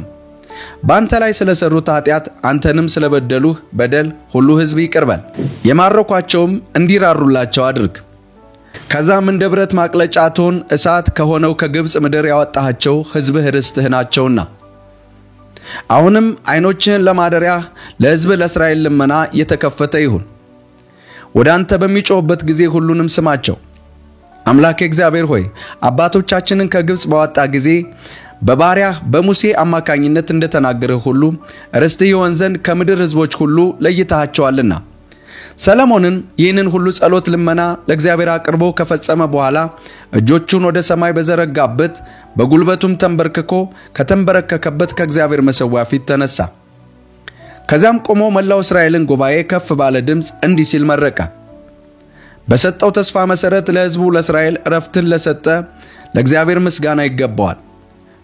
ባንተ ላይ ስለሰሩት ኃጢአት አንተንም ስለበደሉህ በደል ሁሉ ሕዝብ ይቅርበል የማረኳቸውም እንዲራሩላቸው አድርግ ከዛም እንደ ብረት ማቅለጫቶን እሳት ከሆነው ከግብጽ ምድር ያወጣሃቸው ሕዝብህ ርስትህ ናቸውና አሁንም አይኖችህን ለማደሪያ ለሕዝብ ለእስራኤል ልመና የተከፈተ ይሁን ወደ አንተ በሚጮህበት ጊዜ ሁሉንም ስማቸው አምላክ እግዚአብሔር ሆይ አባቶቻችንን ከግብጽ ባወጣ ጊዜ በባሪያ በሙሴ አማካኝነት እንደተናገረው ሁሉ ርስትህ ይሆን ዘንድ ከምድር ሕዝቦች ሁሉ ለይተሃቸዋልና ሰለሞንን ይህንን ሁሉ ጸሎት ልመና ለእግዚአብሔር አቅርቦ ከፈጸመ በኋላ እጆቹን ወደ ሰማይ በዘረጋበት በጉልበቱም ተንበርክኮ ከተንበረከከበት ከእግዚአብሔር መሠዊያ ፊት ተነሳ ከዛም ቆሞ መላው እስራኤልን ጉባኤ ከፍ ባለ ድምጽ እንዲህ ሲል መረቀ በሰጠው ተስፋ መሰረት ለሕዝቡ ለእስራኤል ዕረፍትን ለሰጠ ለእግዚአብሔር ምስጋና ይገባዋል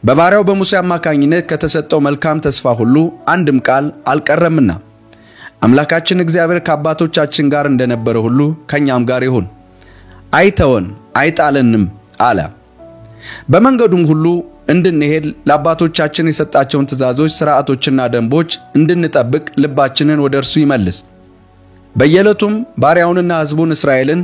በባሪያው በሙሴ አማካኝነት ከተሰጠው መልካም ተስፋ ሁሉ አንድም ቃል አልቀረምና አምላካችን እግዚአብሔር ከአባቶቻችን ጋር እንደነበረ ሁሉ ከኛም ጋር ይሁን አይተወን አይጣለንም አለ በመንገዱም ሁሉ እንድንሄድ ለአባቶቻችን የሰጣቸውን ትእዛዞች ሥርዓቶችና ደንቦች እንድንጠብቅ ልባችንን ወደ እርሱ ይመልስ በየዕለቱም ባሪያውንና ሕዝቡን እስራኤልን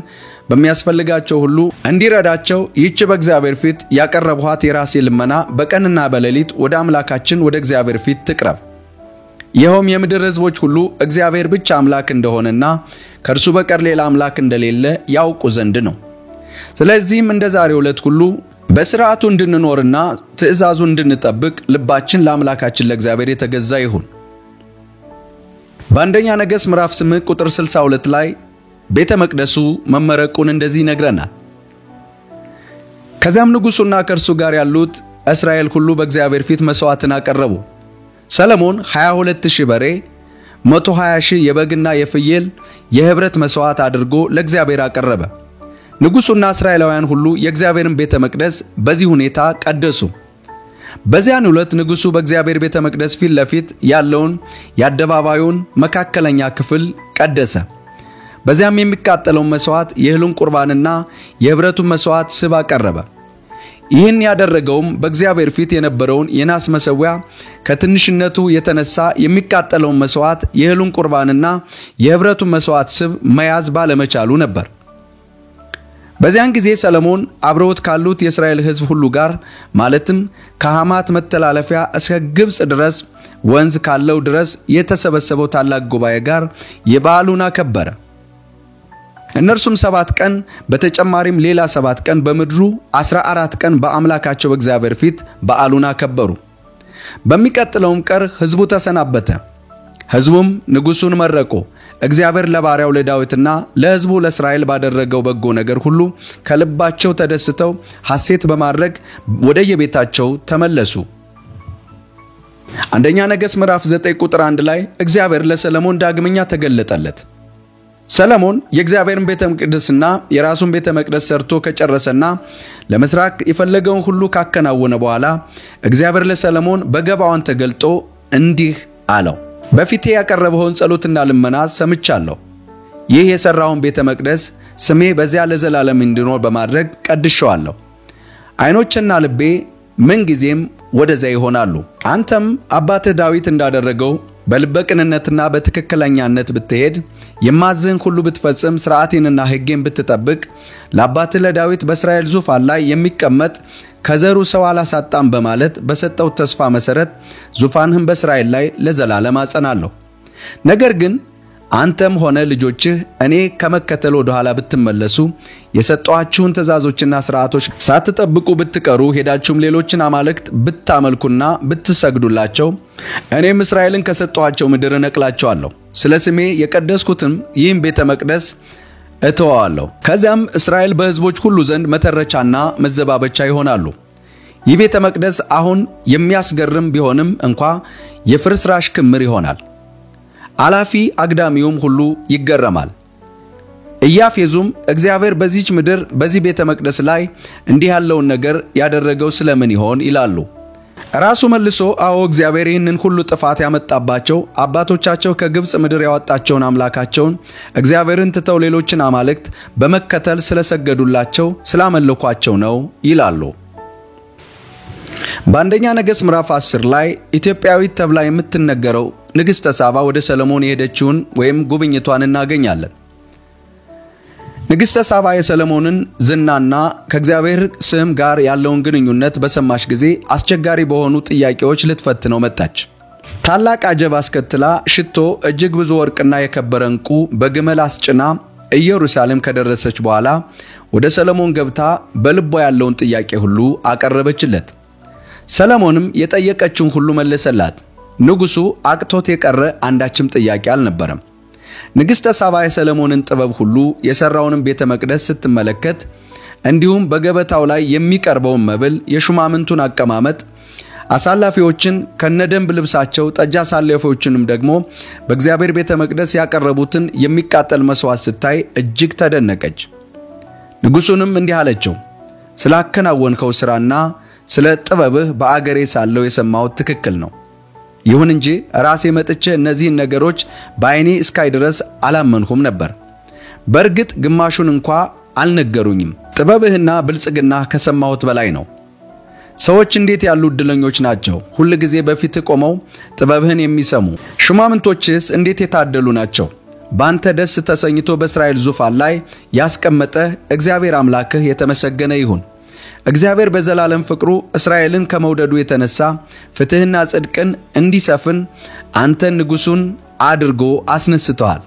በሚያስፈልጋቸው ሁሉ እንዲረዳቸው ይህች በእግዚአብሔር ፊት ያቀረብኋት የራሴ ልመና በቀንና በሌሊት ወደ አምላካችን ወደ እግዚአብሔር ፊት ትቅረብ ይኸውም የምድር ሕዝቦች ሁሉ እግዚአብሔር ብቻ አምላክ እንደሆነና ከእርሱ በቀር ሌላ አምላክ እንደሌለ ያውቁ ዘንድ ነው ስለዚህም እንደ ዛሬው ዕለት ሁሉ በሥርዓቱ እንድንኖርና ትእዛዙን እንድንጠብቅ ልባችን ለአምላካችን ለእግዚአብሔር የተገዛ ይሁን በአንደኛ ነገሥት ምዕራፍ 8 ቁጥር 62 ላይ ቤተ መቅደሱ መመረቁን እንደዚህ ይነግረናል ከዚያም ንጉሡና ከእርሱ ጋር ያሉት እስራኤል ሁሉ በእግዚአብሔር ፊት መሥዋዕትን አቀረቡ ሰለሞን 22000 በሬ 120000 የበግና የፍየል የህብረት መሥዋዕት አድርጎ ለእግዚአብሔር አቀረበ ንጉሡና እስራኤላውያን ሁሉ የእግዚአብሔርን ቤተ መቅደስ በዚህ ሁኔታ ቀደሱ በዚያን ዕለት ንጉሡ በእግዚአብሔር ቤተ መቅደስ ፊት ለፊት ያለውን የአደባባዩን መካከለኛ ክፍል ቀደሰ በዚያም የሚቃጠለውን መሥዋዕት የእህሉን ቁርባንና የህብረቱን መሥዋዕት ስብ አቀረበ ይህን ያደረገውም በእግዚአብሔር ፊት የነበረውን የናስ መሠዊያ ከትንሽነቱ የተነሳ የሚቃጠለውን መሥዋዕት የእህሉን ቁርባንና የህብረቱን መሥዋዕት ስብ መያዝ ባለመቻሉ ነበር በዚያን ጊዜ ሰለሞን አብረውት ካሉት የእስራኤል ሕዝብ ሁሉ ጋር ማለትም ከሐማት መተላለፊያ እስከ ግብጽ ድረስ ወንዝ ካለው ድረስ የተሰበሰበው ታላቅ ጉባኤ ጋር የበዓሉን አከበረ እነርሱም 7 ቀን በተጨማሪም ሌላ 7 ቀን በምድሩ 14 ቀን በአምላካቸው በእግዚአብሔር ፊት በዓሉን አከበሩ በሚቀጥለውም ቀን ሕዝቡ ተሰናበተ ሕዝቡም ንጉሡን መረቁ እግዚአብሔር ለባሪያው ለዳዊትና ለሕዝቡ ለእስራኤል ባደረገው በጎ ነገር ሁሉ ከልባቸው ተደስተው ሐሴት በማድረግ ወደ የቤታቸው ተመለሱ አንደኛ ነገሥት ምዕራፍ 9 ቁጥር 1 ላይ እግዚአብሔር ለሰለሞን ዳግመኛ ተገለጠለት ሰለሞን የእግዚአብሔርን ቤተ መቅደስና የራሱን ቤተ መቅደስ ሰርቶ ከጨረሰና ለመስራቅ የፈለገውን ሁሉ ካከናወነ በኋላ እግዚአብሔር ለሰለሞን በገባዖን ተገልጦ እንዲህ አለው በፊቴ ያቀረበውን ጸሎትና ልመና ሰምቻለሁ ይህ የሰራውን ቤተ መቅደስ ስሜ በዚያ ለዘላለም እንዲኖር በማድረግ ቀድሼዋለሁ አይኖችና ልቤ ምን ጊዜም ወደዚያ ይሆናሉ አንተም አባትህ ዳዊት እንዳደረገው በልበቅንነትና በትክክለኛነት ብትሄድ የማዝህን ሁሉ ብትፈጽም ሥርዓቴንና ሕጌን ብትጠብቅ ለአባትህ ለዳዊት በእስራኤል ዙፋን ላይ የሚቀመጥ ከዘሩ ሰው አላሳጣም በማለት በሰጠው ተስፋ መሰረት ዙፋንህን በእስራኤል ላይ ለዘላለም አጸናለሁ ነገር ግን አንተም ሆነ ልጆችህ እኔ ከመከተል ወደ ኋላ ብትመለሱ የሰጧችሁን ትእዛዞችና ሥርዓቶች ሳትጠብቁ ብትቀሩ ሄዳችሁም ሌሎችን አማልክት ብታመልኩና ብትሰግዱላቸው እኔም እስራኤልን ከሰጧቸው ምድር እነቅላቸዋለሁ ስለ ስሜ የቀደስኩትም ይህን ቤተ መቅደስ እተዋለሁ ከዚያም እስራኤል በሕዝቦች ሁሉ ዘንድ መተረቻና መዘባበቻ ይሆናሉ ይህ ቤተ መቅደስ አሁን የሚያስገርም ቢሆንም እንኳ የፍርስራሽ ክምር ይሆናል አላፊ አግዳሚውም ሁሉ ይገረማል ኢያፌዙም እግዚአብሔር በዚህች ምድር በዚህ ቤተ መቅደስ ላይ እንዲህ ያለውን ነገር ያደረገው ስለምን ይሆን ይላሉ ራሱ መልሶ አዎ እግዚአብሔር ይህንን ሁሉ ጥፋት ያመጣባቸው አባቶቻቸው ከግብጽ ምድር ያወጣቸውን አምላካቸውን እግዚአብሔርን ትተው ሌሎችን አማልክት በመከተል ስለሰገዱላቸው ስላመለኳቸው ነው ይላሉ በአንደኛ ነገሥት ምዕራፍ 10 ላይ ኢትዮጵያዊት ተብላ የምትነገረው ንግሥተ ሳባ ወደ ሰሎሞን የሄደችውን ወይም ጉብኝቷን እናገኛለን ንግሥተ ሳባ የሰሎሞንን ዝናና ከእግዚአብሔር ስም ጋር ያለውን ግንኙነት በሰማች ጊዜ አስቸጋሪ በሆኑ ጥያቄዎች ልትፈትነው መጣች ታላቅ አጀብ አስከትላ ሽቶ እጅግ ብዙ ወርቅና የከበረ ዕንቁ በግመል አስጭና ኢየሩሳሌም ከደረሰች በኋላ ወደ ሰሎሞን ገብታ በልቧ ያለውን ጥያቄ ሁሉ አቀረበችለት ሰሎሞንም የጠየቀችውን ሁሉ መለሰላት ንጉሡ አቅቶት የቀረ አንዳችም ጥያቄ አልነበረም ንግሥተ ሳባ የሰሎሞንን ጥበብ ሁሉ የሰራውንም ቤተ መቅደስ ስትመለከት እንዲሁም በገበታው ላይ የሚቀርበውን መብል የሹማምንቱን አቀማመጥ አሳላፊዎችን ከነደንብ ልብሳቸው ጠጅ አሳላፊዎችንም ደግሞ በእግዚአብሔር ቤተ መቅደስ ያቀረቡትን የሚቃጠል መስዋዕት ስታይ እጅግ ተደነቀች ንጉሡንም እንዲህ አለችው ስላከናወንከው ሥራና ስለ ጥበብህ በአገሬ ሳለው የሰማሁት ትክክል ነው ይሁን እንጂ ራሴ መጥቼ እነዚህን ነገሮች በአይኔ እስካይ ድረስ አላመንሁም ነበር በርግጥ ግማሹን እንኳ አልነገሩኝም ጥበብህና ብልጽግና ከሰማሁት በላይ ነው ሰዎች እንዴት ያሉ ዕድለኞች ናቸው ሁሉ ጊዜ በፊት ቆመው ጥበብህን የሚሰሙ ሹማምንቶችስ እንዴት የታደሉ ናቸው ባንተ ደስ ተሰኝቶ በእስራኤል ዙፋን ላይ ያስቀመጠ እግዚአብሔር አምላክህ የተመሰገነ ይሁን እግዚአብሔር በዘላለም ፍቅሩ እስራኤልን ከመውደዱ የተነሳ ፍትህና ጽድቅን እንዲሰፍን አንተ ንጉሡን አድርጎ አስነስተዋል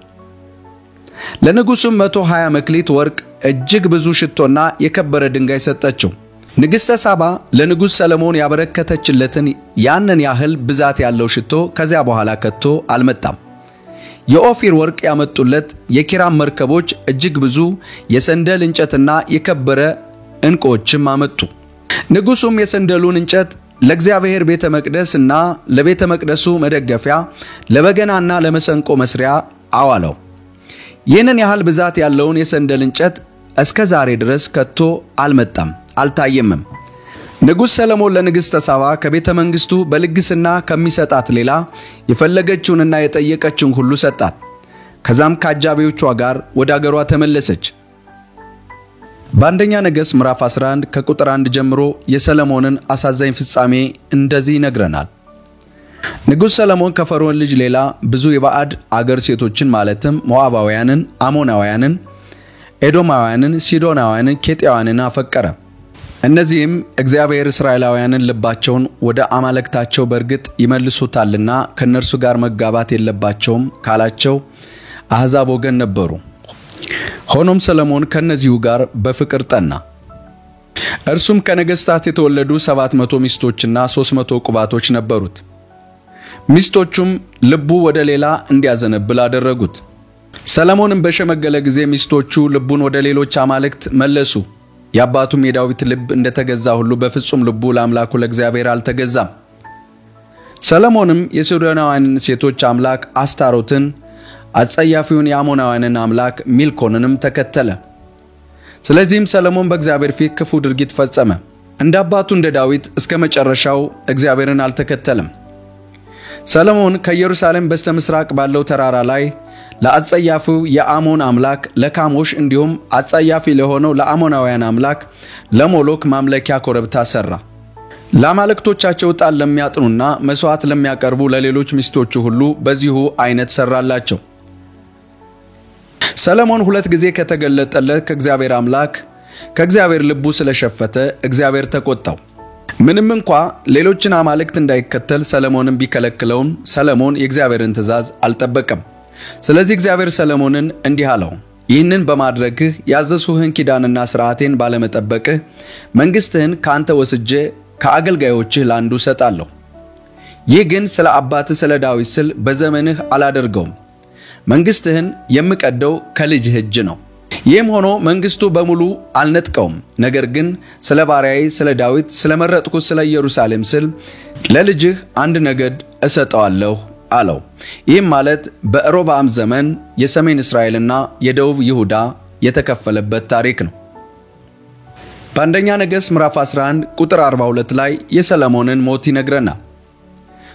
ለንጉሡም 120 መክሊት ወርቅ እጅግ ብዙ ሽቶና የከበረ ድንጋይ ሰጠችው ንግሥተ ሳባ ለንጉሥ ሰሎሞን ያበረከተችለትን ያንን ያህል ብዛት ያለው ሽቶ ከዚያ በኋላ ከቶ አልመጣም የኦፊር ወርቅ ያመጡለት የኪራም መርከቦች እጅግ ብዙ የሰንደል እንጨትና የከበረ እንቆችም አመጡ ንጉሡም የሰንደሉን እንጨት ለእግዚአብሔር ቤተ መቅደስና ለቤተ መቅደሱ መደገፊያ ለበገናና ለመሰንቆ መስሪያ አዋለው ይህንን ያህል ብዛት ያለውን የሰንደል እንጨት እስከ ዛሬ ድረስ ከቶ አልመጣም አልታየምም ንጉሥ ሰሎሞን ለንግሥተ ሳባ ከቤተ መንግሥቱ በልግስና ከሚሰጣት ሌላ የፈለገችውንና የጠየቀችውን ሁሉ ሰጣት ከዛም ከአጃቢዎቿ ጋር ወደ አገሯ ተመለሰች በአንደኛ ነገሥት ምዕራፍ 11 ከቁጥር 1 ጀምሮ የሰሎሞንን አሳዛኝ ፍጻሜ እንደዚህ ይነግረናል ንጉሥ ሰሎሞን ከፈርዖን ልጅ ሌላ ብዙ የባዕድ አገር ሴቶችን ማለትም ሞዓባውያንን አሞናውያንን ኤዶማውያንን ሲዶናውያንን ኬጢያውያንን አፈቀረ እነዚህም እግዚአብሔር እስራኤላውያንን ልባቸውን ወደ አማልክታቸው በርግጥ ይመልሱታልና ከነርሱ ጋር መጋባት የለባቸውም ካላቸው አሕዛብ ወገን ነበሩ ሆኖም ሰሎሞን ከነዚሁ ጋር በፍቅር ጠና እርሱም ከነገሥታት የተወለዱ 700 ሚስቶችና 300 ቁባቶች ነበሩት ሚስቶቹም ልቡ ወደ ሌላ እንዲያዘነብል አደረጉት ሰሎሞንም በሸመገለ ጊዜ ሚስቶቹ ልቡን ወደ ሌሎች አማልክት መለሱ የአባቱም የዳዊት ልብ እንደተገዛ ሁሉ በፍጹም ልቡ ለአምላኩ ለእግዚአብሔር አልተገዛም ሰሎሞንም የሲዶናውያንን ሴቶች አምላክ አስታሮትን አጸያፊውን የአሞናውያንን አምላክ ሚልኮንንም ተከተለ ስለዚህም ሰሎሞን በእግዚአብሔር ፊት ክፉ ድርጊት ፈጸመ እንደ አባቱ እንደ ዳዊት እስከ መጨረሻው እግዚአብሔርን አልተከተለም ሰሎሞን ከኢየሩሳሌም በስተምስራቅ ባለው ተራራ ላይ ለአጸያፊው የአሞን አምላክ ለካሞሽ እንዲሁም አጸያፊ ለሆነው ለአሞናውያን አምላክ ለሞሎክ ማምለኪያ ኮረብታ ሰራ ለአማልክቶቻቸው ጣል ለሚያጥኑና መስዋዕት ለሚያቀርቡ ለሌሎች ሚስቶቹ ሁሉ በዚሁ አይነት ሰራላቸው ሰሎሞን ሁለት ጊዜ ከተገለጠለት ከእግዚአብሔር አምላክ ከእግዚአብሔር ልቡ ስለሸፈተ እግዚአብሔር ተቆጣው ምንም እንኳ ሌሎችን አማልክት እንዳይከተል ሰሎሞንን ቢከለክለውም ሰሎሞን የእግዚአብሔርን ትእዛዝ አልጠበቀም ስለዚህ እግዚአብሔር ሰሎሞንን እንዲህ አለው፣ ይህንን በማድረግህ ያዘዝሁህን ኪዳንና ሥርዓቴን ባለመጠበቅህ መንግሥትህን ካንተ ወስጄ ከአገልጋዮችህ ላንዱ ሰጣለሁ። ይህ ግን ስለ አባትህ ስለ ዳዊት ስል በዘመንህ አላደርገውም። መንግሥትህን የምቀደው ከልጅህ እጅ ነው። ይህም ሆኖ መንግሥቱ በሙሉ አልነጥቀውም። ነገር ግን ስለ ባሪያዬ ስለ ዳዊት ስለ መረጥኩት ስለ ኢየሩሳሌም ስል ለልጅህ አንድ ነገድ እሰጠዋለሁ አለው። ይህም ማለት በሮብዓም ዘመን የሰሜን እስራኤልና የደቡብ ይሁዳ የተከፈለበት ታሪክ ነው። በአንደኛ ነገሥት ምዕራፍ 11 ቁጥር 42 ላይ የሰሎሞንን ሞት ይነግረናል።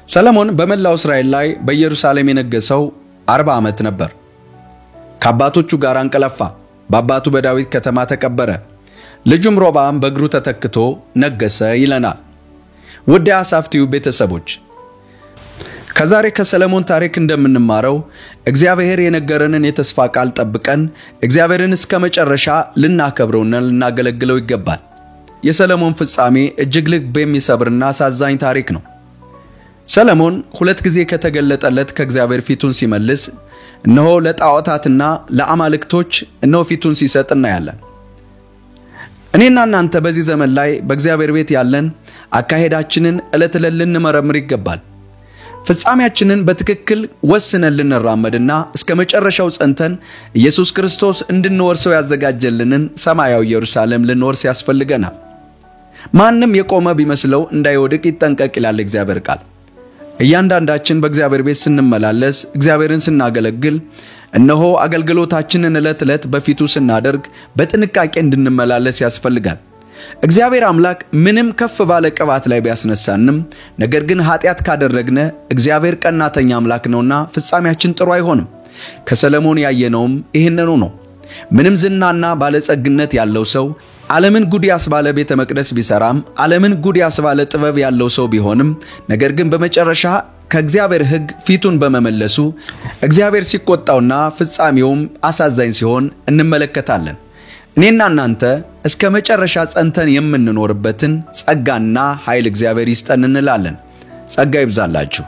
ሰሎሞን በመላው እስራኤል ላይ በኢየሩሳሌም የነገሰው 40 ዓመት ነበር። ከአባቶቹ ጋር አንቀላፋ፣ በአባቱ በዳዊት ከተማ ተቀበረ። ልጁም ሮብዓም በእግሩ ተተክቶ ነገሰ ይለናል። ውድ የአሳፍ ቲዩብ ቤተሰቦች፣ ከዛሬ ከሰሎሞን ታሪክ እንደምንማረው እግዚአብሔር የነገረንን የተስፋ ቃል ጠብቀን እግዚአብሔርን እስከ መጨረሻ ልናከብረውና ልናገለግለው ይገባል። የሰሎሞን ፍጻሜ እጅግ ልብ የሚሰብርና አሳዛኝ ታሪክ ነው። ሰሎሞን 2 ጊዜ ከተገለጠለት ከእግዚአብሔር ፊቱን ሲመልስ እነሆ ለጣዖታትና ለአማልክቶች እነሆ ፊቱን ሲሰጥ እናያለን። እኔና እናንተ በዚህ ዘመን ላይ በእግዚአብሔር ቤት ያለን አካሄዳችንን ዕለት ዕለት ልንመረምር ይገባል። ፍጻሜያችንን በትክክል ወስነን ልንራመድና እስከ መጨረሻው ጸንተን ኢየሱስ ክርስቶስ እንድንወርሰው ያዘጋጀልንን ሰማያዊ ኢየሩሳሌም ልንወርስ ያስፈልገናል። ማንም የቆመ ቢመስለው እንዳይወድቅ ይጠንቀቅ ይላል እግዚአብሔር ቃል። እያንዳንዳችን በእግዚአብሔር ቤት ስንመላለስ እግዚአብሔርን ስናገለግል እነሆ አገልግሎታችንን ዕለት ዕለት በፊቱ ስናደርግ በጥንቃቄ እንድንመላለስ ያስፈልጋል። እግዚአብሔር አምላክ ምንም ከፍ ባለ ቅባት ላይ ቢያስነሳንም ነገር ግን ኃጢአት ካደረግነ እግዚአብሔር ቀናተኛ አምላክ ነውና ፍጻሜያችን ጥሩ አይሆንም። ከሰሎሞን ያየነውም ይህንኑ ነው። ምንም ዝናና ባለጸግነት ያለው ሰው ዓለምን ጉድ ያስባለ ቤተ መቅደስ ቢሰራም ዓለምን ጉድ ያስባለ ጥበብ ያለው ሰው ቢሆንም ነገር ግን በመጨረሻ ከእግዚአብሔር ሕግ ፊቱን በመመለሱ እግዚአብሔር ሲቆጣውና ፍጻሜውም አሳዛኝ ሲሆን እንመለከታለን። እኔና እናንተ እስከ መጨረሻ ጸንተን የምንኖርበትን ጸጋና ኃይል እግዚአብሔር ይስጠን እንላለን። ጸጋ ይብዛላችሁ።